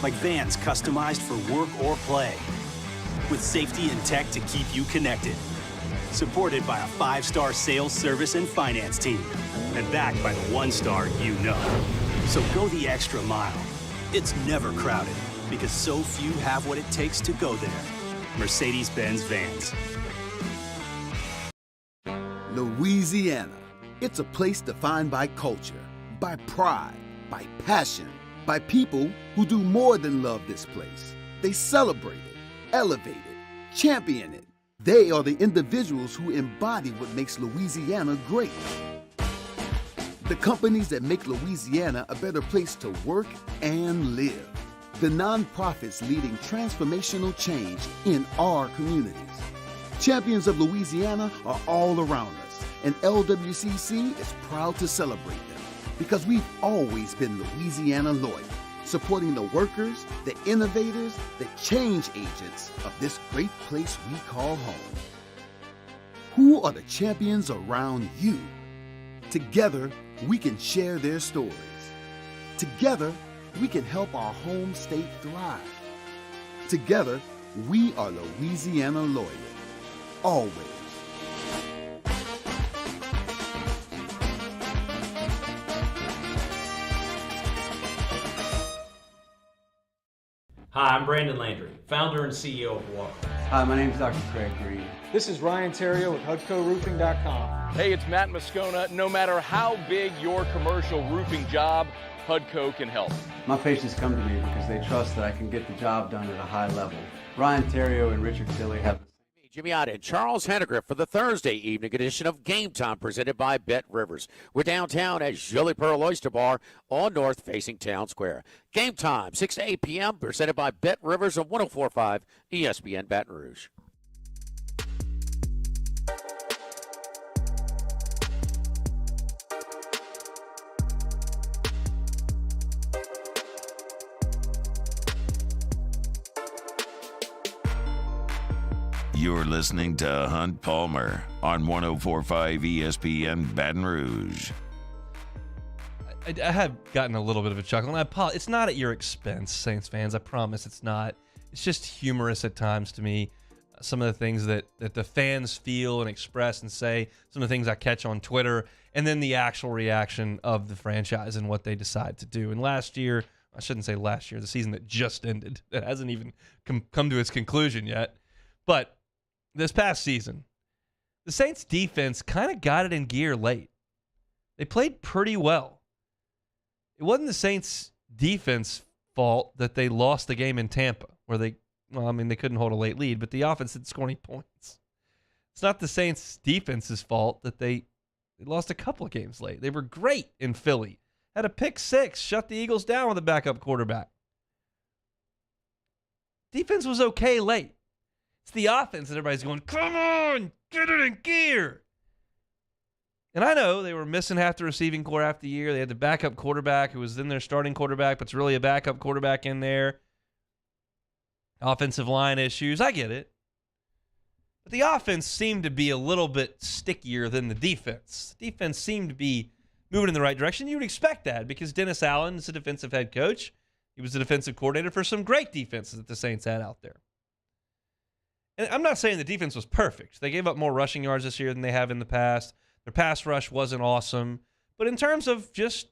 like vans customized for work or play, with safety and tech to keep you connected, supported by a 5-star sales, service, and finance team, and backed by the 1-star you know. So go the extra mile. It's never crowded, because so few have what it takes to go there. Mercedes-Benz Vans. Louisiana. It's a place defined by culture, by pride, by passion, by people who do more than love this place. They celebrate it, elevate it, champion it. They are the individuals who embody what makes Louisiana great. The companies that make Louisiana a better place to work and live. The nonprofits leading transformational change in our communities. Champions of Louisiana are all around us, and LWCC is proud to celebrate them because we've always been Louisiana loyal, supporting the workers, the innovators, the change agents of this great place we call home. Who are the champions around you? Together, we can share their stories. Together, we can help our home state thrive. Together, we are Louisiana loyal. Always. Hi, I'm Brandon Landry, founder and CEO of Walker. Hi, my name is Dr. Craig Green. This is Ryan Terrio with HUDCORoofing.com. Hey, it's Matt Moscona. No matter how big your commercial roofing job, HUDCO can help. My patients come to me because they trust that I can get the job done at a high level. Ryan Terrio and Richard Tilley have Jimmy Ott and Charles Henniger for the Thursday evening edition of Game Time presented by Bet Rivers. We're downtown at Jolie Pearl Oyster Bar on North facing Town Square. Game Time, 6 to 8 p.m. presented by Bet Rivers on 104.5 ESPN Baton Rouge. You're listening to Hunt Palmer on 104.5 ESPN Baton Rouge. I have gotten a little bit of a chuckle, and I apologize. It's not at your expense, Saints fans. I promise it's not. It's just humorous at times to me. Some of the things that the fans feel and express and say, some of the things I catch on Twitter, and then the actual reaction of the franchise and what they decide to do. And last year, I shouldn't say last year, the season that just ended, that hasn't even come to its conclusion yet. But this past season, the Saints defense kind of got it in gear late. They played pretty well. It wasn't the Saints defense fault that they lost the game in Tampa, where they couldn't hold a late lead, but the offense didn't score any points. It's not the Saints defense's fault that they lost a couple of games late. They were great in Philly. Had a pick six, shut the Eagles down with a backup quarterback. Defense was okay late. It's the offense that everybody's going, come on, get it in gear. And I know they were missing half the receiving core half the year. They had the backup quarterback who was then their starting quarterback, but it's really a backup quarterback in there. Offensive line issues. I get it. But the offense seemed to be a little bit stickier than the defense. The defense seemed to be moving in the right direction. You would expect that because Dennis Allen is a defensive head coach. He was the defensive coordinator for some great defenses that the Saints had out there. And I'm not saying the defense was perfect. They gave up more rushing yards this year than they have in the past. Their pass rush wasn't awesome. But in terms of just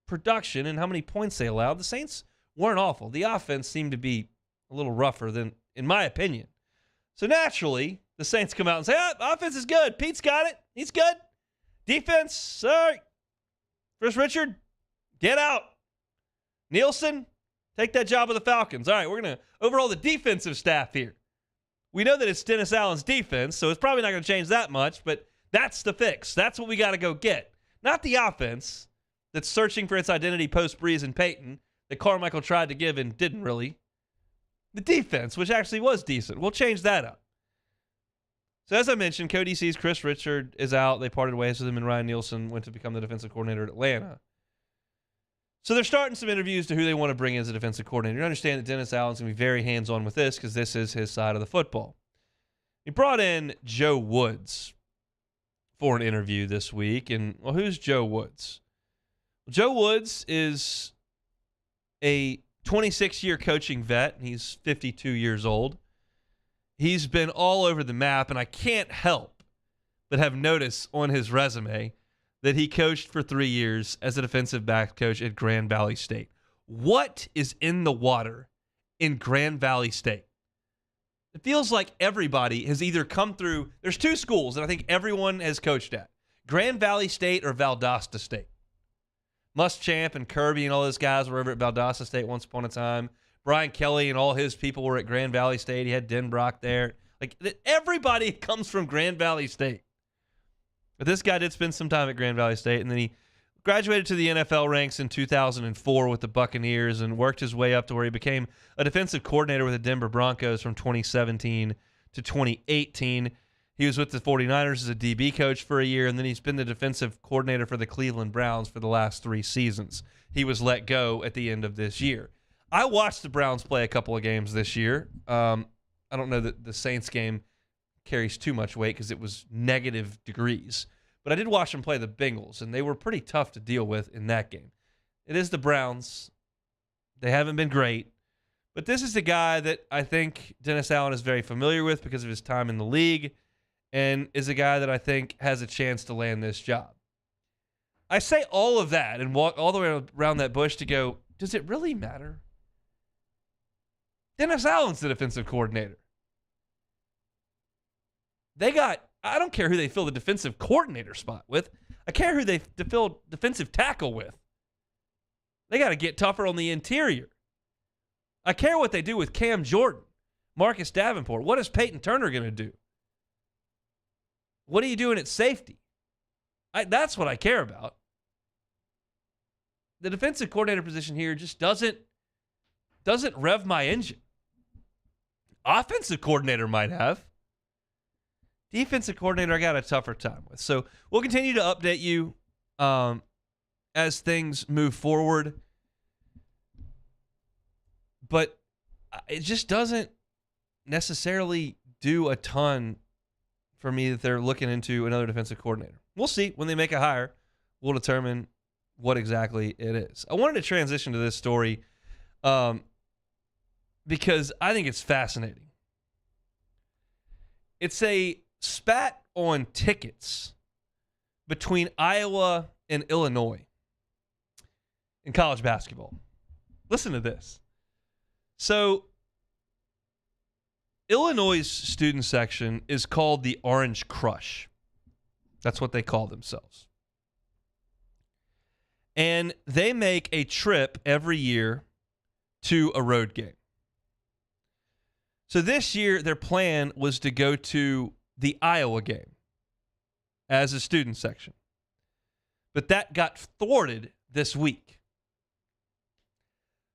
production and how many points they allowed, the Saints weren't awful. The offense seemed to be a little rougher than, in my opinion. So naturally, the Saints come out and say, offense is good. Pete's got it. He's good. Defense, sorry. Chris Richard, get out. Nielsen, take that job with the Falcons. All right, we're going to overhaul the defensive staff here. We know that it's Dennis Allen's defense, so it's probably not going to change that much, but that's the fix. That's what we got to go get. Not the offense that's searching for its identity post-Breeze and Peyton that Carmichael tried to give and didn't really. The defense, which actually was decent. We'll change that up. So as I mentioned, CODC's Chris Richard is out. They parted ways with him, and Ryan Nielsen went to become the defensive coordinator at Atlanta. So they're starting some interviews to who they want to bring in as a defensive coordinator. You understand that Dennis Allen's going to be very hands-on with this because this is his side of the football. He brought in Joe Woods for an interview this week. And, well, who's Joe Woods? Well, Joe Woods is a 26-year coaching vet. He's 52 years old. He's been all over the map, and I can't help but have noticed on his resume that he coached for 3 years as a defensive back coach at Grand Valley State. What is in the water in Grand Valley State? It feels like everybody has either come through. There's two schools that I think everyone has coached at: Grand Valley State or Valdosta State. Muschamp and Kirby and all those guys were over at Valdosta State once upon a time. Brian Kelly and all his people were at Grand Valley State. He had Den Brock there. Like, everybody comes from Grand Valley State. But this guy did spend some time at Grand Valley State, and then he graduated to the NFL ranks in 2004 with the Buccaneers and worked his way up to where he became a defensive coordinator with the Denver Broncos from 2017 to 2018. He was with the 49ers as a DB coach for a year, and then he's been the defensive coordinator for the Cleveland Browns for the last 3 seasons. He was let go at the end of this year. I watched the Browns play a couple of games this year. I don't know that the Saints game carries too much weight because it was negative degrees. But I did watch them play the Bengals, and they were pretty tough to deal with in that game. It is the Browns. They haven't been great. But this is the guy that I think Dennis Allen is very familiar with because of his time in the league, and is a guy that I think has a chance to land this job. I say all of that and walk all the way around that bush to go, does it really matter? Dennis Allen's the defensive coordinator. I don't care who they fill the defensive coordinator spot with. I care who they fill defensive tackle with. They got to get tougher on the interior. I care what they do with Cam Jordan, Marcus Davenport. What is Peyton Turner going to do? What are you doing at safety? That's what I care about. The defensive coordinator position here just doesn't rev my engine. Offensive coordinator might have. Defensive coordinator, I got a tougher time with. So we'll continue to update you as things move forward. But it just doesn't necessarily do a ton for me that they're looking into another defensive coordinator. We'll see. When they make a hire, we'll determine what exactly it is. I wanted to transition to this story because I think it's fascinating. It's a spat on tickets between Iowa and Illinois in college basketball. Listen to this. So, Illinois' student section is called the Orange Crush. That's what they call themselves. And they make a trip every year to a road game. So this year, their plan was to go to the Iowa game as a student section. But that got thwarted this week.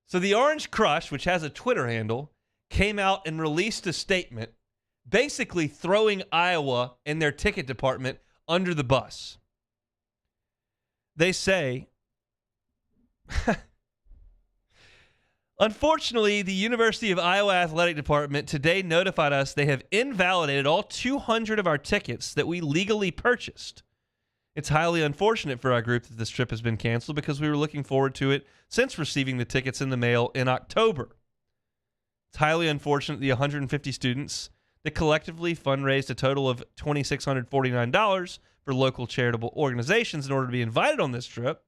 So the Orange Crush, which has a Twitter handle, came out and released a statement basically throwing Iowa and their ticket department under the bus. They say, unfortunately, the University of Iowa Athletic Department today notified us they have invalidated all 200 of our tickets that we legally purchased. It's highly unfortunate for our group that this trip has been canceled because we were looking forward to it since receiving the tickets in the mail in October. It's highly unfortunate the 150 students that collectively fundraised a total of $2,649 for local charitable organizations in order to be invited on this trip.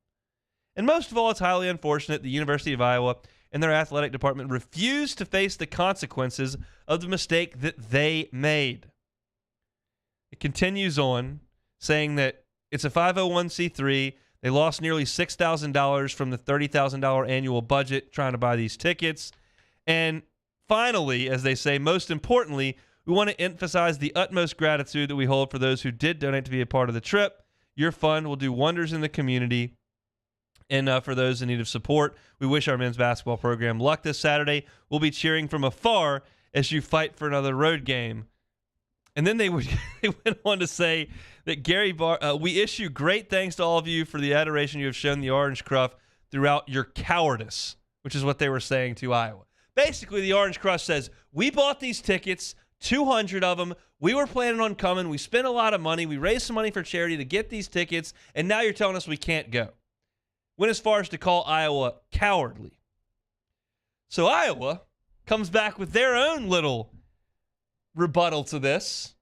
And most of all, it's highly unfortunate the University of Iowa and their athletic department refused to face the consequences of the mistake that they made. It continues on, saying that it's a 501c3. They lost nearly $6,000 from the $30,000 annual budget trying to buy these tickets. And finally, as they say, most importantly, we want to emphasize the utmost gratitude that we hold for those who did donate to be a part of the trip. Your fund will do wonders in the community. And for those in need of support, we wish our men's basketball program luck this Saturday. We'll be cheering from afar as you fight for another road game. And then they went on to say that we issue great thanks to all of you for the adoration you have shown the Orange Cruff throughout your cowardice, which is what they were saying to Iowa. Basically, the Orange Cruff says, we bought these tickets, 200 of them. We were planning on coming. We spent a lot of money. We raised some money for charity to get these tickets, and now you're telling us we can't go. Went as far as to call Iowa cowardly. So Iowa comes back with their own little rebuttal to this,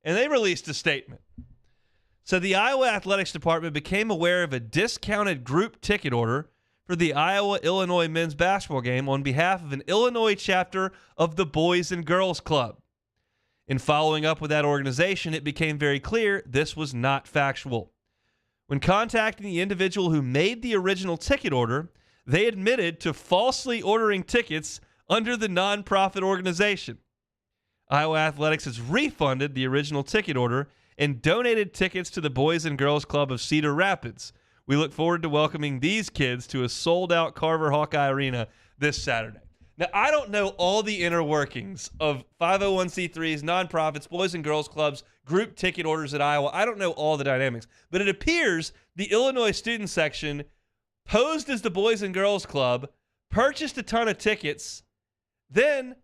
and they released a statement. So the Iowa Athletics Department became aware of a discounted group ticket order for the Iowa-Illinois men's basketball game on behalf of an Illinois chapter of the Boys and Girls Club. In following up with that organization, it became very clear this was not factual. When contacting the individual who made the original ticket order, they admitted to falsely ordering tickets under the nonprofit organization. Iowa Athletics has refunded the original ticket order and donated tickets to the Boys and Girls Club of Cedar Rapids. We look forward to welcoming these kids to a sold-out Carver Hawkeye Arena this Saturday. Now, I don't know all the inner workings of 501c3s, nonprofits, Boys and Girls Clubs, group ticket orders at Iowa. I don't know all the dynamics. But it appears the Illinois student section posed as the Boys and Girls Club, purchased a ton of tickets. Then,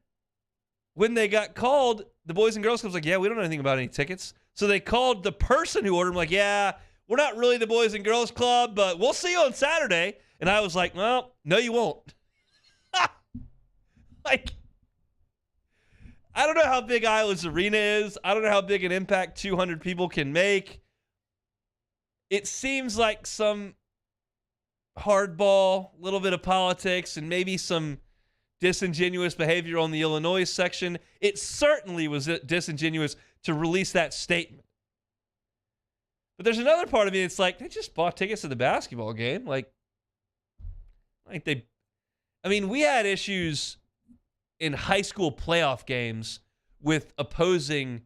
when they got called, the Boys and Girls Club's like, yeah, we don't know anything about any tickets. So they called the person who ordered them like, yeah, we're not really the Boys and Girls Club, but we'll see you on Saturday. And I was like, well, no, you won't. Like, I don't know how big Iowa's arena is. I don't know how big an impact 200 people can make. It seems like some hardball, little bit of politics, and maybe some disingenuous behavior on the Illinois section. It certainly was disingenuous to release that statement. But there's another part of me that's like, they just bought tickets to the basketball game. We had issues in high school playoff games with opposing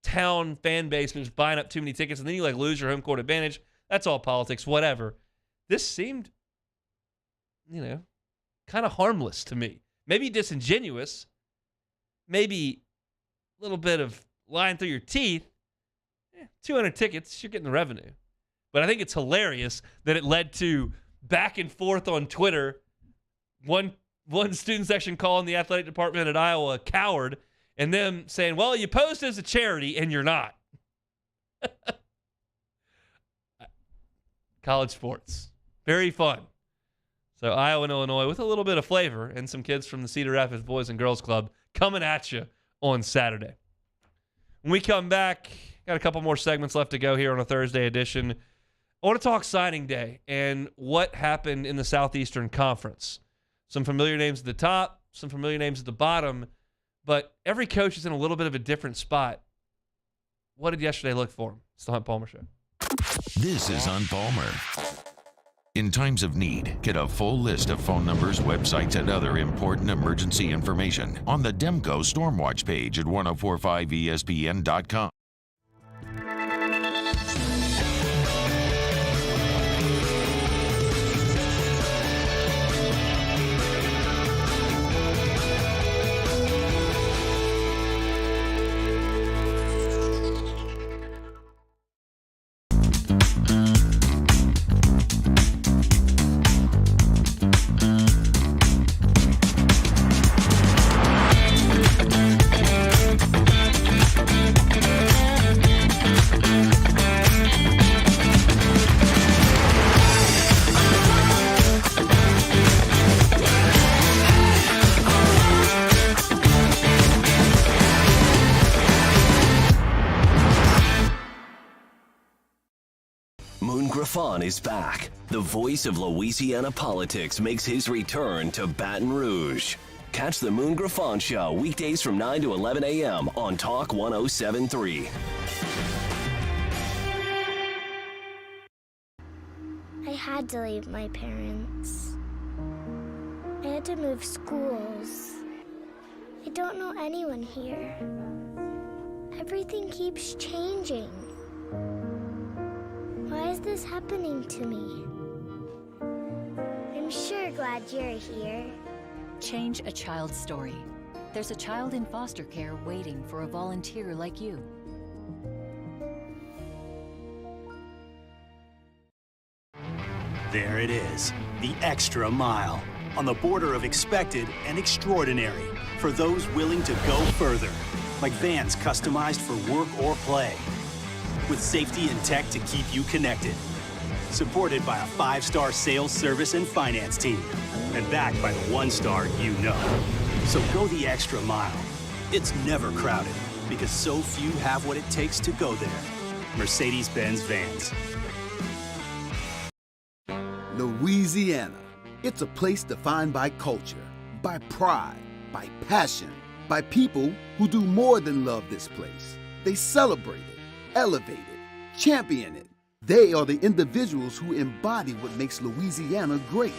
town fan bases buying up too many tickets, and then you lose your home court advantage. That's all politics, whatever. This seemed, kind of harmless to me. Maybe disingenuous, maybe a little bit of lying through your teeth. 200 tickets, you're getting the revenue. But I think it's hilarious that it led to back and forth on Twitter. One student section calling the athletic department at Iowa a coward, and them saying, well, you posed as a charity, and you're not. College sports. Very fun. So Iowa and Illinois with a little bit of flavor, and some kids from the Cedar Rapids Boys and Girls Club coming at you on Saturday. When we come back, got a couple more segments left to go here on a Thursday edition. I want to talk signing day and what happened in the Southeastern Conference. Some familiar names at the top, some familiar names at the bottom, but every coach is in a little bit of a different spot. What did yesterday look for him? It's the Hunt Palmer Show. This is Hunt Palmer. In times of need, get a full list of phone numbers, websites, and other important emergency information on the Demco Stormwatch page at 1045ESPN.com. Griffon is back. The voice of Louisiana politics makes his return to Baton Rouge. Catch the Moon Griffon Show weekdays from 9 to 11 a.m. on Talk 107.3. I had to leave my parents. I had to move schools. I don't know anyone here. Everything keeps changing. Why is this happening to me? I'm sure glad you're here. Change a child's story. There's a child in foster care waiting for a volunteer like you. There it is, the extra mile, on the border of expected and extraordinary, for those willing to go further, like vans customized for work or play, with safety and tech to keep you connected, supported by a 5-star sales, service, and finance team, and backed by the 1-star you know. So go the extra mile. It's never crowded, because so few have what it takes to go there. Mercedes-Benz Vans. Louisiana. It's a place defined by culture, by pride, by passion, by people who do more than love this place. They celebrate it, elevate it, champion it. They are the individuals who embody what makes Louisiana great.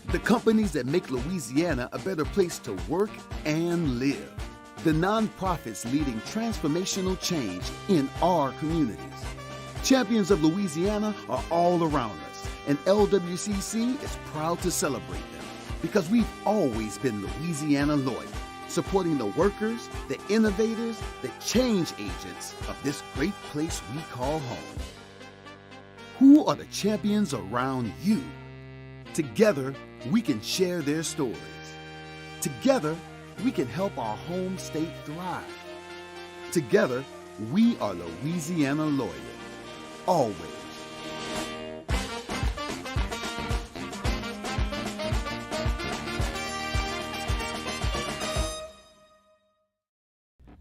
The companies that make Louisiana a better place to work and live. The nonprofits leading transformational change in our communities. Champions of Louisiana are all around us, and LWCC is proud to celebrate them because we've always been Louisiana loyal, supporting the workers, the innovators, the change agents of this great place we call home. Who are the champions around you? Together, we can share their stories. Together, we can help our home state thrive. Together, we are Louisiana loyal. Always.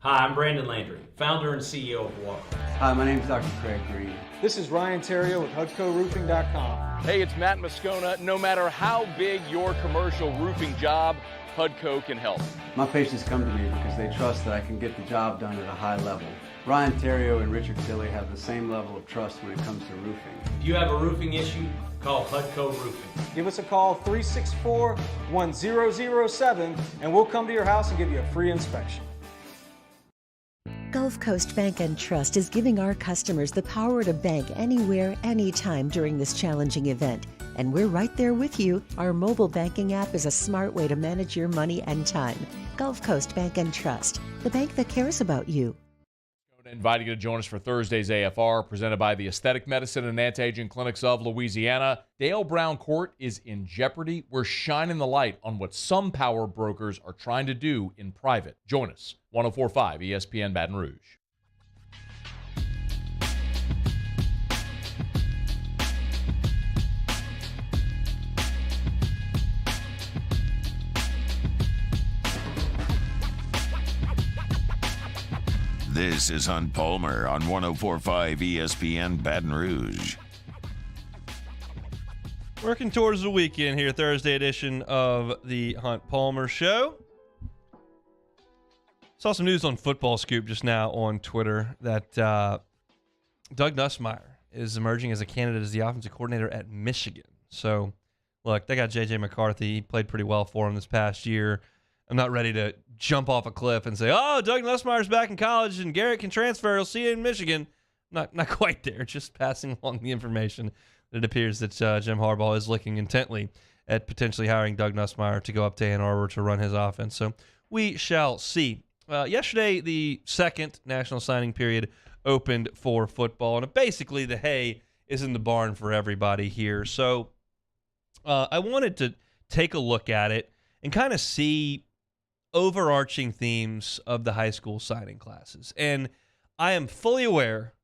Hi, I'm Brandon Landry, founder and CEO of Walker. Hi, my name is Dr. Craig Green. This is Ryan Terrio with HUDCORoofing.com. Hey, it's Matt Moscona. No matter how big your commercial roofing job, HUDCO can help. My patients come to me because they trust that I can get the job done at a high level. Ryan Terrio and Richard Tilley have the same level of trust when it comes to roofing. If you have a roofing issue, call HUDCO Roofing. Give us a call, 364-1007, and we'll come to your house and give you a free inspection. Gulf Coast Bank and Trust is giving our customers the power to bank anywhere, anytime during this challenging event. And we're right there with you. Our mobile banking app is a smart way to manage your money and time. Gulf Coast Bank and Trust, the bank that cares about you. Inviting you to join us for Thursday's AFR, presented by the Aesthetic Medicine and Anti-Aging Clinics of Louisiana. Dale Brown Court is in jeopardy. We're shining the light on what some power brokers are trying to do in private. Join us, 104.5 ESPN Baton Rouge. This is Hunt Palmer on 104.5 ESPN Baton Rouge. Working towards the weekend here, Thursday edition of the Hunt Palmer Show. Saw some news on Football Scoop just now on Twitter that Doug Nussmeier is emerging as a candidate as the offensive coordinator at Michigan. So, look, they got J.J. McCarthy. He played pretty well for him this past year. I'm not ready to jump off a cliff and say, oh, Doug Nussmeier's back in college and Garrett can transfer. He'll see you in Michigan. Not quite there. Just passing along the information that it appears that Jim Harbaugh is looking intently at potentially hiring Doug Nussmeier to go up to Ann Arbor to run his offense. So we shall see. Yesterday, the second national signing period opened for football, and basically the hay is in the barn for everybody here. So I wanted to take a look at it and kind of see overarching themes of the high school signing classes. And I am fully aware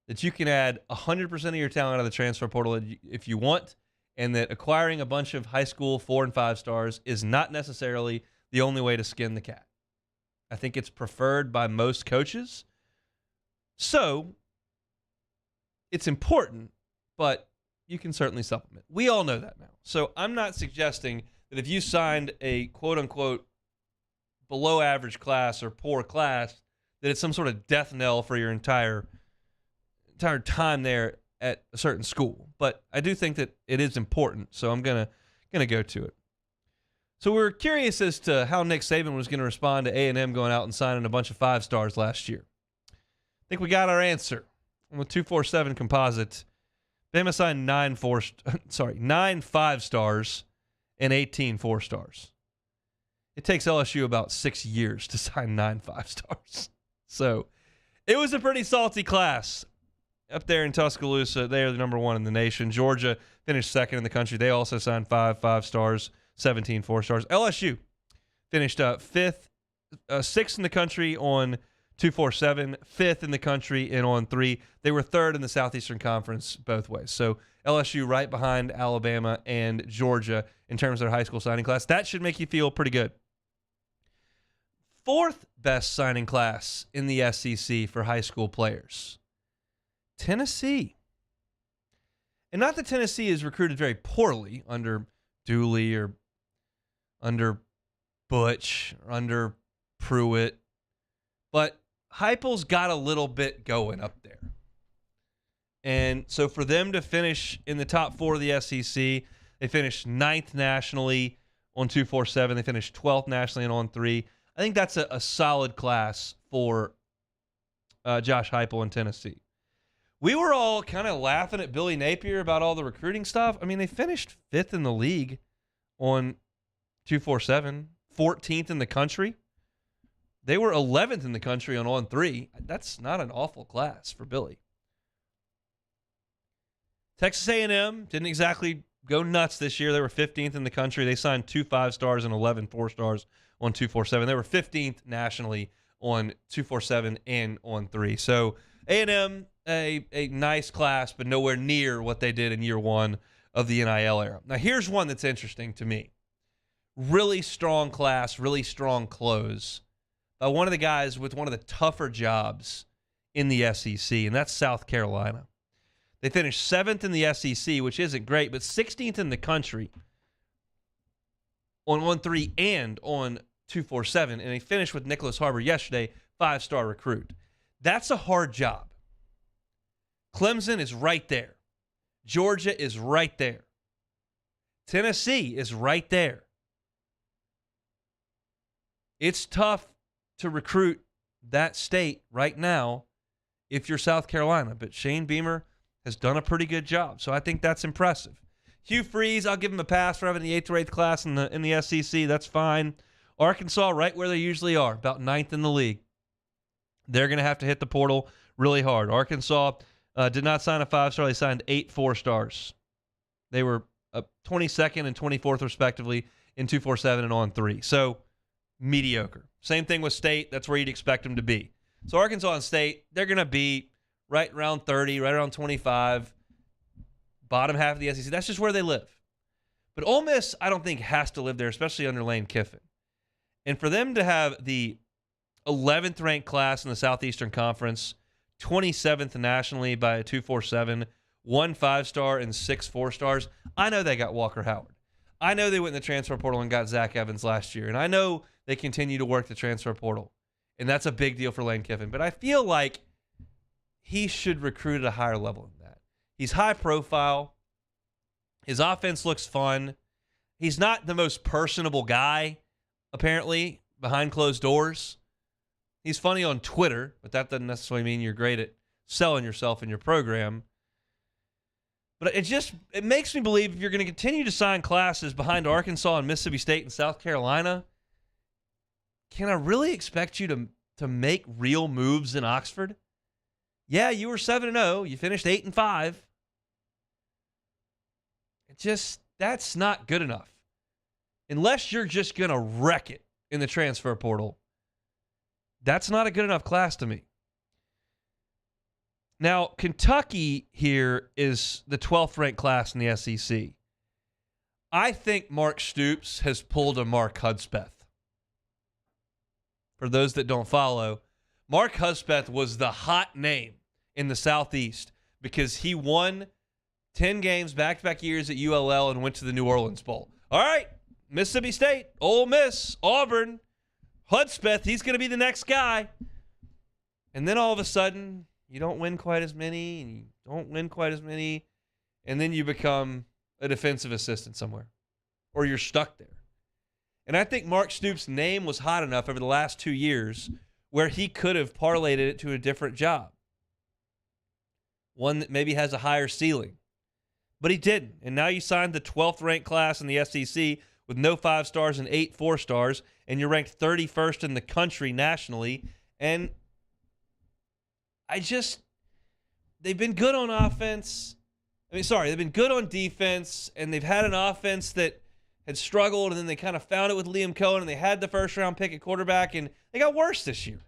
that you can add 100% of your talent out of the transfer portal if you want, and that acquiring a bunch of high school 4 and 5 stars is not necessarily the only way to skin the cat. I think it's preferred by most coaches. So it's important, but you can certainly supplement. We all know that now. So I'm not suggesting that if you signed a quote-unquote below average class or poor class, that it's some sort of death knell for your entire time there at a certain school. But I do think that it is important, so I'm gonna go to it. So we were curious as to how Nick Saban was going to respond to A&M going out and signing a bunch of 5 stars last year. I think we got our answer. On the 247 composite, Bama signed 9 5 stars and 18 4 stars. It takes LSU about 6 years to sign 9 5-stars. So it was a pretty salty class. Up there in Tuscaloosa, they are the number 1 in the nation. Georgia finished 2nd in the country. They also signed 5 5-stars, 17 4-stars. LSU finished 6th in the country on 247, 5th in the country in on 3. They were 3rd in the Southeastern Conference both ways. So LSU right behind Alabama and Georgia in terms of their high school signing class. That should make you feel pretty good. 4th best signing class in the SEC for high school players. Tennessee. And not that Tennessee is recruited very poorly under Dooley or under Butch or under Pruitt, but Heupel's got a little bit going up there. And so for them to finish in the top 4 of the SEC, they finished 9th nationally on 247. They finished 12th nationally and on 3. I think that's a solid class for Josh Heupel in Tennessee. We were all kind of laughing at Billy Napier about all the recruiting stuff. I mean, they finished 5th in the league on 247, 14th in the country. They were 11th in the country on 3. That's not an awful class for Billy. Texas A&M didn't exactly go nuts this year. They were 15th in the country. They signed 2 5-stars and 11 4-stars on 247. They were 15th nationally on 247 and on 3. So A&M, a nice class, but nowhere near what they did in year 1 of the NIL era. Now, here's one that's interesting to me. Really strong class, really strong close. One of the guys with one of the tougher jobs in the SEC, and that's South Carolina. They finished 7th in the SEC, which isn't great, but 16th in the country on 3 and on 247, and they finished with Nicholas Harbor yesterday, 5-star recruit. That's a hard job. Clemson is right there. Georgia is right there. Tennessee is right there. It's tough to recruit that state right now if you're South Carolina, but Shane Beamer has done a pretty good job, so I think that's impressive. Hugh Freeze, I'll give him a pass for having the 8th or 8th class in the SEC. That's fine. Arkansas, right where they usually are, about 9th in the league. They're going to have to hit the portal really hard. Arkansas did not sign a 5-star. They signed 8 4-stars. They were 22nd and 24th, respectively, in 247 and on 3. So, mediocre. Same thing with State. That's where you'd expect them to be. So, Arkansas and State, they're going to be right around 30, right around 25, bottom half of the SEC. That's just where they live. But Ole Miss, I don't think, has to live there, especially under Lane Kiffin. And for them to have the 11th ranked class in the Southeastern Conference, 27th nationally by a 247, 1 5-star and 6 4-stars, I know they got Walker Howard. I know they went in the transfer portal and got Zach Evans last year. And I know they continue to work the transfer portal. And that's a big deal for Lane Kiffin. But I feel like he should recruit at a higher level than that. He's high profile. His offense looks fun. He's not the most personable guy, apparently, behind closed doors. He's funny on Twitter, but that doesn't necessarily mean you're great at selling yourself in your program. But it makes me believe if you're going to continue to sign classes behind Arkansas and Mississippi State and South Carolina, can I really expect you to make real moves in Oxford? Yeah, you were 7-0. You finished 8-5. That's not good enough. Unless you're just going to wreck it in the transfer portal, that's not a good enough class to me. Now, Kentucky here is the 12th ranked class in the SEC. I think Mark Stoops has pulled a Mark Hudspeth. For those that don't follow, Mark Hudspeth was the hot name in the Southeast because he won 10 games back-to-back years at ULL and went to the New Orleans Bowl. All right, Mississippi State, Ole Miss, Auburn, Hudspeth, he's going to be the next guy. And then all of a sudden, you don't win quite as many, and you don't win quite as many, and then you become a defensive assistant somewhere, or you're stuck there. And I think Mark Stoops' name was hot enough over the last 2 years where he could have parlayed it to a different job, one that maybe has a higher ceiling. But he didn't. And now you signed the 12th ranked class in the SEC with no 5 stars and 8 4 stars, and you're ranked 31st in the country nationally. And they've been good on offense. They've been good on defense, and they've had an offense that had struggled, and then they kind of found it with Liam Cohen, and they had the first-round pick at quarterback, and they got worse this year.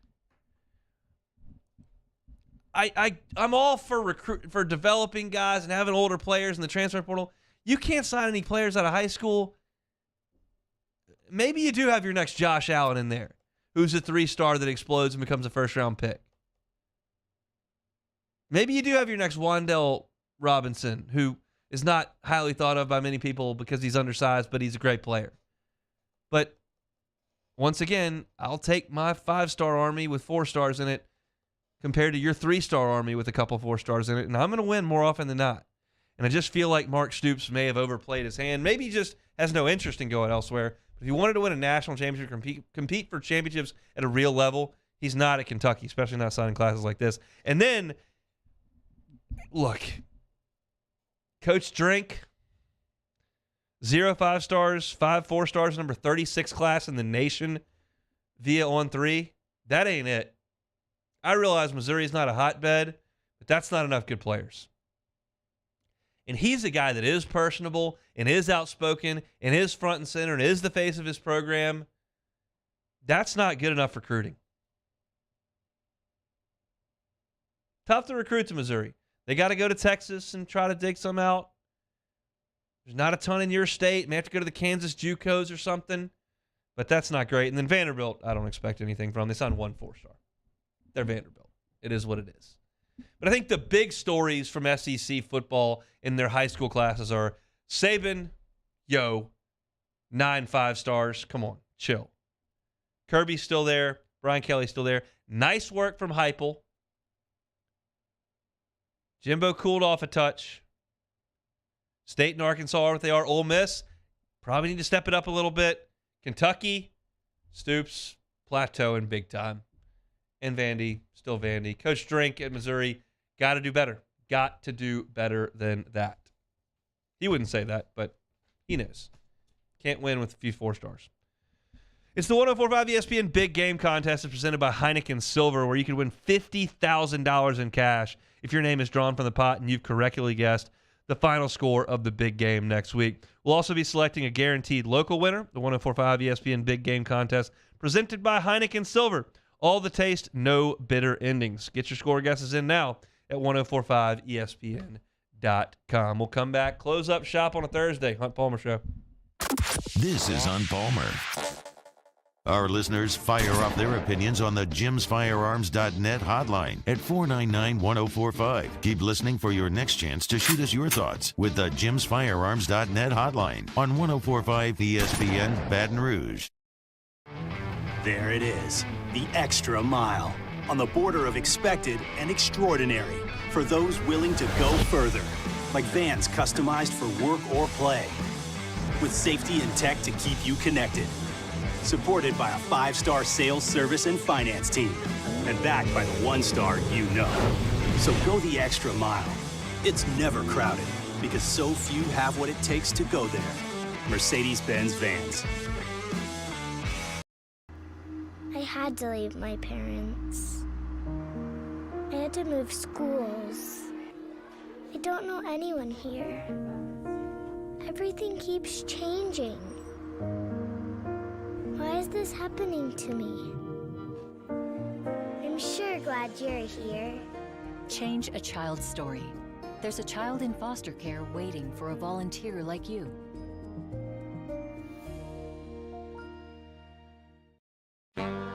I'm all for developing guys and having older players in the transfer portal. You can't sign any players out of high school. Maybe you do have your next Josh Allen in there, who's a 3-star that explodes and becomes a first-round pick. Maybe you do have your next Wan'Dale Robinson, who is not highly thought of by many people because he's undersized, but he's a great player. But once again, I'll take my 5-star army with 4 stars in it compared to your 3-star army with a couple 4 stars in it, and I'm going to win more often than not. And I just feel like Mark Stoops may have overplayed his hand. Maybe he just has no interest in going elsewhere. But if he wanted to win a national championship, compete for championships at a real level, he's not at Kentucky, especially not signing classes like this. And then, look, Coach Drink, 0 5 stars, 5 4 stars, number 36 class in the nation via On 3. That ain't it. I realize Missouri's not a hotbed, but that's not enough good players. And he's a guy that is personable and is outspoken and is front and center and is the face of his program. That's not good enough recruiting. Tough to recruit to Missouri. They got to go to Texas and try to dig some out. There's not a ton in your state. May have to go to the Kansas JUCOs or something. But that's not great. And then Vanderbilt, I don't expect anything from. They signed 1 4-star. They're Vanderbilt. It is what it is. But I think the big stories from SEC football in their high school classes are Saban, 9 5 stars. Come on, chill. Kirby's still there. Brian Kelly's still there. Nice work from Heupel. Jimbo cooled off a touch. State and Arkansas are what they are. Ole Miss, probably need to step it up a little bit. Kentucky, Stoops, plateauing big time. And Vandy, still Vandy. Coach Drink at Missouri, got to do better. Got to do better than that. He wouldn't say that, but he knows. Can't win with a few 4 stars. It's the 104.5 ESPN Big Game Contest. It's presented by Heineken Silver, where you can win $50,000 in cash if your name is drawn from the pot and you've correctly guessed the final score of the big game next week. We'll also be selecting a guaranteed local winner, the 104.5 ESPN Big Game Contest, presented by Heineken Silver. All the taste, no bitter endings. Get your score guesses in now at 1045ESPN.com. We'll come back, close up shop on a Thursday. Hunt Palmer Show. This is Hunt Palmer. Our listeners fire off their opinions on the jimsfirearms.net hotline at 499-1045. Keep listening for your next chance to shoot us your thoughts with the jimsfirearms.net hotline on 1045 ESPN Baton Rouge. There it is, the extra mile, on the border of expected and extraordinary for those willing to go further, like vans customized for work or play, with safety and tech to keep you connected. Supported by a 5-star sales, service, and finance team, and backed by the 1-star you know. So go the extra mile. It's never crowded, because so few have what it takes to go there. Mercedes-Benz Vans. I had to leave my parents. I had to move schools. I don't know anyone here. Everything keeps changing. Why is this happening to me? I'm sure glad you're here. Change a child's story. There's a child in foster care waiting for a volunteer like you.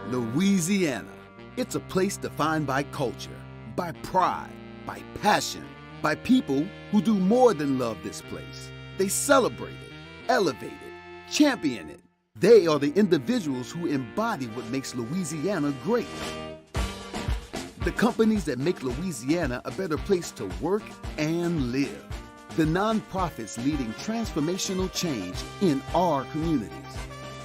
Louisiana. It's a place defined by culture, by pride, by passion, by people who do more than love this place. They celebrate it, elevate it, champion it. They are the individuals who embody what makes Louisiana great. The companies that make Louisiana a better place to work and live. The nonprofits leading transformational change in our communities.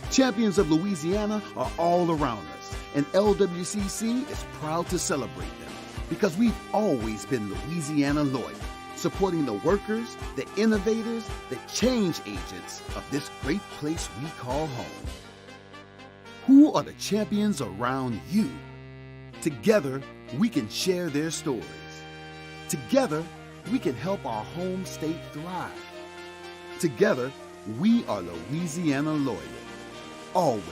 Champions of Louisiana are all around us, and LWCC is proud to celebrate them because we've always been Louisiana loyal. supporting the workers, the innovators, the change agents of this great place we call home. Who are the champions around you? Together, we can share their stories. Together, we can help our home state thrive. Together, we are Louisiana Loyal. Always.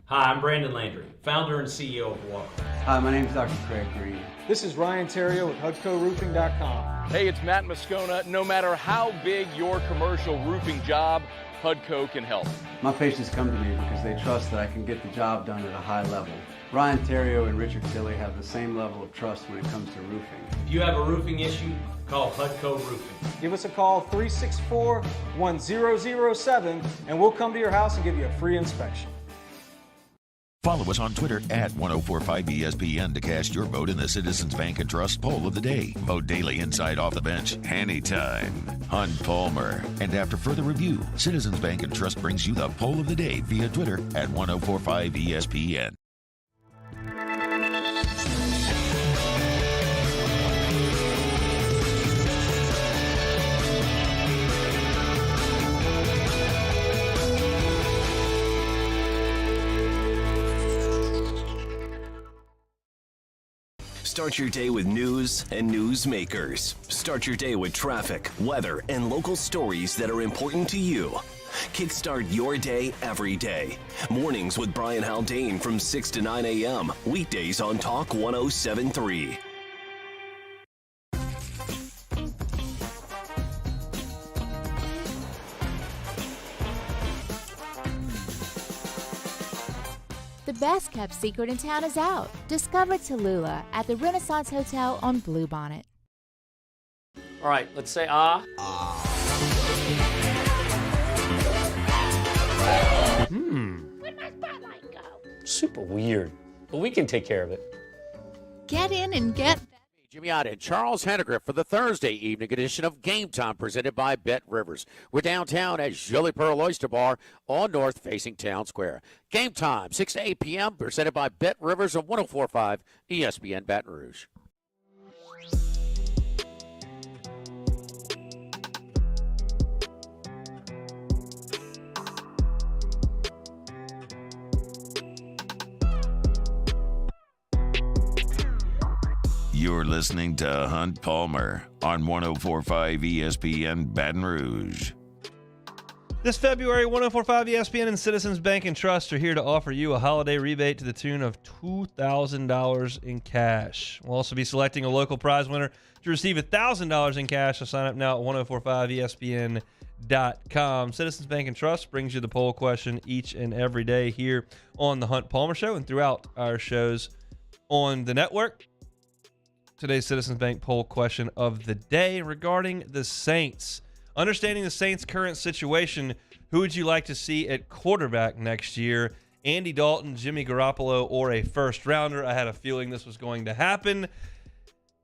Hi, I'm Brandon Landry, founder and CEO of Walker. Hi, my name is Dr. Craig Green. This is Ryan Terrio with HUDCORoofing.com. Hey, it's Matt Moscona. No matter how big your commercial roofing job, HUDCO can help. My patients come to me because they trust that I can get the job done at a high level. Ryan Terrio and Richard Tilley have the same level of trust when it comes to roofing. If you have a roofing issue, call HUDCO Roofing. Give us a call, 364-1007, and we'll come to your house and give you a free inspection. Follow us on Twitter at 1045ESPN to cast your vote in the Citizens Bank and Trust Poll of the Day. Vote daily inside Off the Bench, anytime. Hunt Palmer. And after further review, Citizens Bank and Trust brings you the Poll of the Day via Twitter at 1045ESPN. Start your day with news and newsmakers. Start your day with traffic, weather, and local stories that are important to you. Kickstart your day every day. Mornings with Brian Haldane from 6 to 9 a.m. Weekdays on Talk 107.3. The best kept secret in town is out. Discover Tallulah at the Renaissance Hotel on Bluebonnet. All right, let's say ah. Where'd my spotlight go? Super weird, but we can take care of it. Get in and get... Jimmy Ott and Charles Henegriff for the Thursday evening edition of Game Time presented by Bet Rivers. We're downtown at Jolie Pearl Oyster Bar on North facing Town Square. Game Time, 6 to 8 p.m. presented by Bet Rivers on 104.5 ESPN Baton Rouge. You're listening to Hunt Palmer on 104.5 ESPN Baton Rouge. This February, 104.5 ESPN and Citizens Bank and Trust are here to offer you a holiday rebate to the tune of $2,000 in cash. We'll also be selecting a local prize winner to receive $1,000 in cash. So sign up now at 1045ESPN.com. Citizens Bank and Trust brings you the poll question each and every day here on the Hunt Palmer Show and throughout our shows on the network. Today's Citizens Bank poll question of the day regarding the Saints. Understanding the Saints' current situation, who would you like to see at quarterback next year? Andy Dalton, Jimmy Garoppolo, or a first rounder? I had a feeling this was going to happen.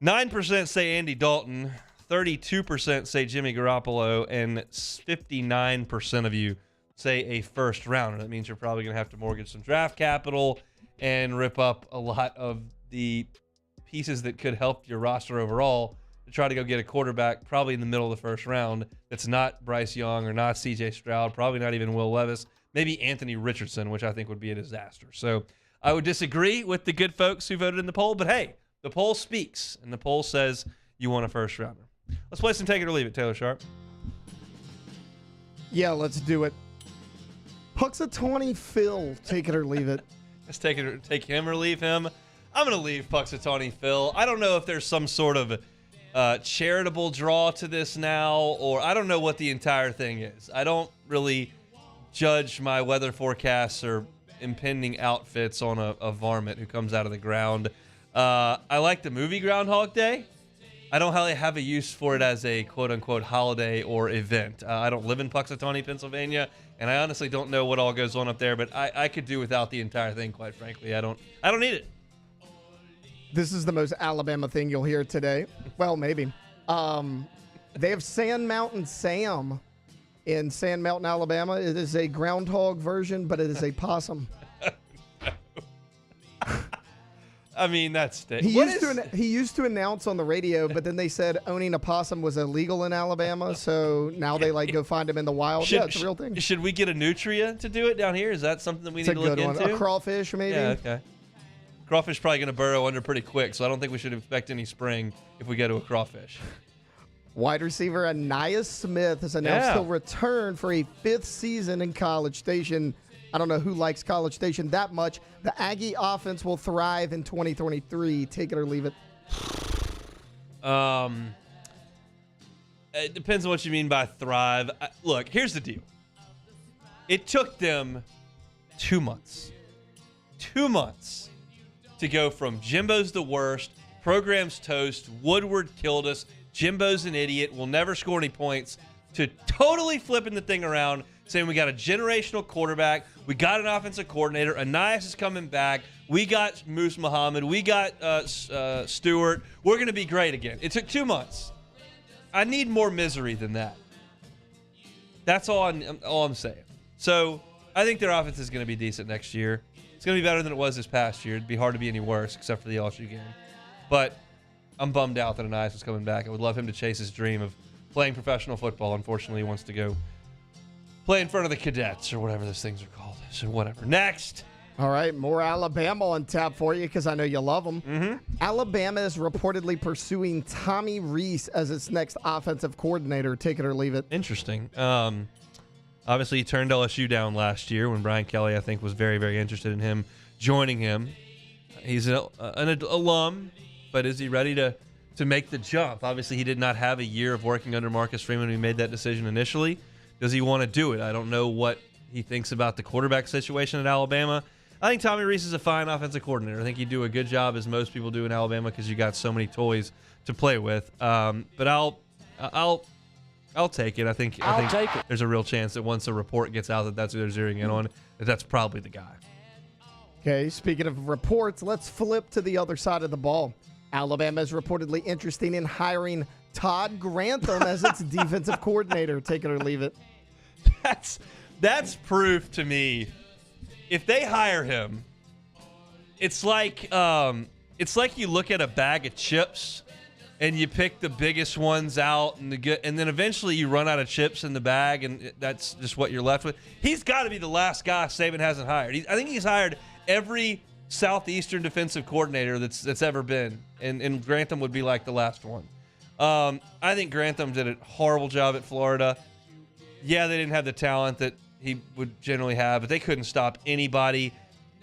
9% say Andy Dalton, 32% say Jimmy Garoppolo, and 59% of you say a first rounder. That means you're probably going to have to mortgage some draft capital and rip up a lot of the pieces that could help your roster overall to try to go get a quarterback probably in the middle of the first round that's not Bryce Young or not C.J. Stroud, probably not even Will Levis, maybe Anthony Richardson, which I think would be a disaster. So I would disagree with the good folks who voted in the poll, but hey, the poll speaks, and the poll says you want a first rounder. Let's play some Take It or Leave It, Taylor Sharp. Yeah, let's do it. Puxatawny Phil, take it or leave it. Let's take him or leave him. I'm going to leave Puxatawny Phil. I don't know if there's some sort of charitable draw to this now, or I don't know what the entire thing is. I don't really judge my weather forecasts or impending outfits on a varmint who comes out of the ground. I like the movie Groundhog Day. I don't really have a use for it as a quote-unquote holiday or event. I don't live in Puxatawny, Pennsylvania, and I honestly don't know what all goes on up there, but I could do without the entire thing, quite frankly. I don't need it. This is the most Alabama thing you'll hear today. Well, maybe. They have Sand Mountain Sam in Sand Mountain, Alabama. It is a groundhog version, but it is a possum. I mean, that's He used to announce on the radio, but then they said owning a possum was illegal in Alabama, so now they go find him in the wild. Yeah, it's a real thing. Should we get a nutria to do it down here? Is that something that we It's need a to look good one. into? A crawfish, maybe? Yeah, okay. Crawfish probably going to burrow under pretty quick, so I don't think we should expect any spring if we go to a crawfish. Wide receiver Anais Smith has announced he'll return for a 5th season in College Station. I don't know who likes College Station that much. The Aggie offense will thrive in 2023. Take it or leave it. It depends on what you mean by thrive. Look, here's the deal. It took them 2 months. 2 months to go from Jimbo's the worst, program's toast, Woodward killed us, Jimbo's an idiot, will never score any points, to totally flipping the thing around, saying we got a generational quarterback, we got an offensive coordinator, Anais is coming back, we got Moose Muhammad, we got Stewart, we're going to be great again. It took 2 months. I need more misery than that. That's all I'm saying. So I think their offense is going to be decent next year. It's going to be better than it was this past year. It'd be hard to be any worse, except for the LSU game. But I'm bummed out that Anais is coming back. I would love him to chase his dream of playing professional football. Unfortunately, he wants to go play in front of the cadets or whatever those things are called. So whatever. Next. All right, more Alabama on tap for you because I know you love them. Mm-hmm. Alabama is reportedly pursuing Tommy Rees as its next offensive coordinator. Take it or leave it. Interesting. Obviously, he turned LSU down last year when Brian Kelly, I think, was very, very interested in him joining him. He's an alum, but is he ready to make the jump? Obviously, he did not have a year of working under Marcus Freeman when he made that decision initially. Does he want to do it? I don't know what he thinks about the quarterback situation at Alabama. I think Tommy Rees is a fine offensive coordinator. I think he'd do a good job, as most people do in Alabama, because you got so many toys to play with. But I'll take it. I think take it. There's a real chance that once a report gets out that that's who they're zeroing in on, that's probably the guy. Okay, speaking of reports, let's flip to the other side of the ball. Alabama is reportedly interested in hiring Todd Grantham as its defensive coordinator. Take it or leave it. That's proof to me. If they hire him, it's like you look at a bag of chips and you pick the biggest ones out and then eventually you run out of chips in the bag and that's just what you're left with. He's got to be the last guy Saban hasn't hired. I think he's hired every Southeastern defensive coordinator that's ever been, and Grantham would be like the last one. I think Grantham did a horrible job at Florida. Yeah, they didn't have the talent that he would generally have, but they couldn't stop anybody.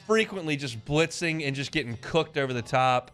Frequently just blitzing and just getting cooked over the top.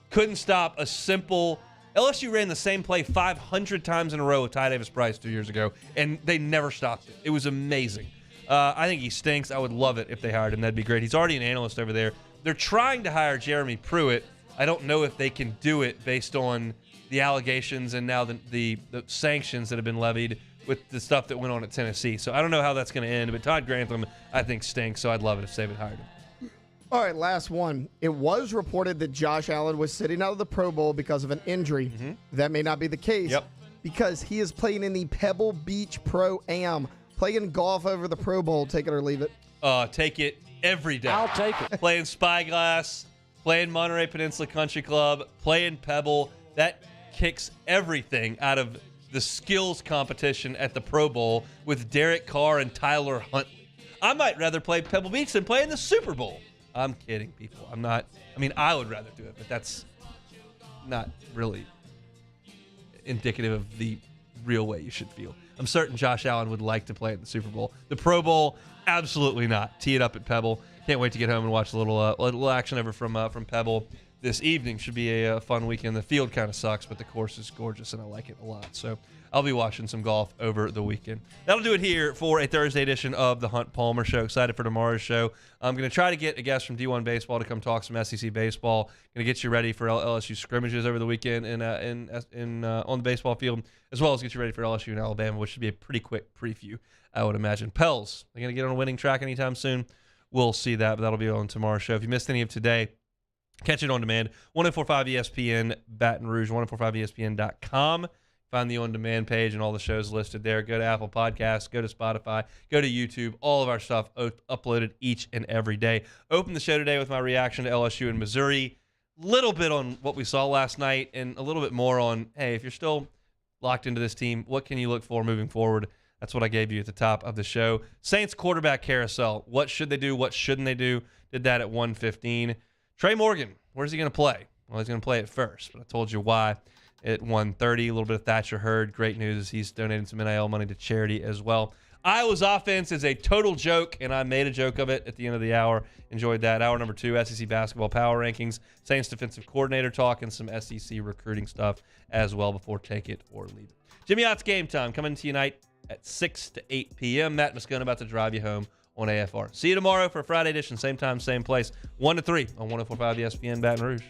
Couldn't stop a simple... LSU ran the same play 500 times in a row with Ty Davis-Price 2 years ago, and they never stopped it. It was amazing. I think he stinks. I would love it if they hired him. That'd be great. He's already an analyst over there. They're trying to hire Jeremy Pruitt. I don't know if they can do it based on the allegations and now the sanctions that have been levied with the stuff that went on at Tennessee. So I don't know how that's going to end, but Todd Grantham, I think, stinks, so I'd love it if Saban hired him. All right, last one. It was reported that Josh Allen was sitting out of the Pro Bowl because of an injury. Mm-hmm. That may not be the case because he is playing in the Pebble Beach Pro-Am, playing golf over the Pro Bowl. Take it or leave it. Take it every day. I'll take it. Playing Spyglass, playing Monterey Peninsula Country Club, playing Pebble. That kicks everything out of the skills competition at the Pro Bowl with Derek Carr and Tyler Huntley. I might rather play Pebble Beach than play in the Super Bowl. I'm kidding, people. I would rather do it, but that's not really indicative of the real way you should feel. I'm certain Josh Allen would like to play at the Super Bowl. The Pro Bowl, absolutely not. Tee it up at Pebble. Can't wait to get home and watch a little action over from Pebble this evening. Should be a fun weekend. The field kind of sucks, but the course is gorgeous, and I like it a lot. So I'll be watching some golf over the weekend. That'll do it here for a Thursday edition of the Hunt Palmer Show. Excited for tomorrow's show. I'm going to try to get a guest from D1 Baseball to come talk some SEC baseball. Going to get you ready for LSU scrimmages over the weekend on the baseball field, as well as get you ready for LSU and Alabama, which should be a pretty quick preview, I would imagine. Pels, they're going to get on a winning track anytime soon. We'll see that, but that'll be on tomorrow's show. If you missed any of today, catch it on demand. 1045 ESPN Baton Rouge, 1045ESPN.com. Find the on-demand page and all the shows listed there. Go to Apple Podcasts, go to Spotify, go to YouTube. All of our stuff uploaded each and every day. Open the show today with my reaction to LSU and Missouri. Little bit on what we saw last night and a little bit more on, hey, if you're still locked into this team, what can you look for moving forward? That's what I gave you at the top of the show. Saints quarterback carousel. What should they do? What shouldn't they do? Did that at 1:15. Trey Morgan, where's he going to play? Well, he's going to play at first, but I told you why. At 1:30, a little bit of Thatcher Hurd. Great news. He's donating some NIL money to charity as well. Iowa's offense is a total joke, and I made a joke of it at the end of the hour. Enjoyed that. Hour number 2, SEC basketball power rankings, Saints defensive coordinator talk, and some SEC recruiting stuff as well before take it or leave it. Jimmy Ott's Game Time coming to you tonight at 6 to 8 p.m. Matt Moscone about to drive you home on AFR. See you tomorrow for a Friday edition. Same time, same place. 1 to 3 on 104.5 ESPN Baton Rouge.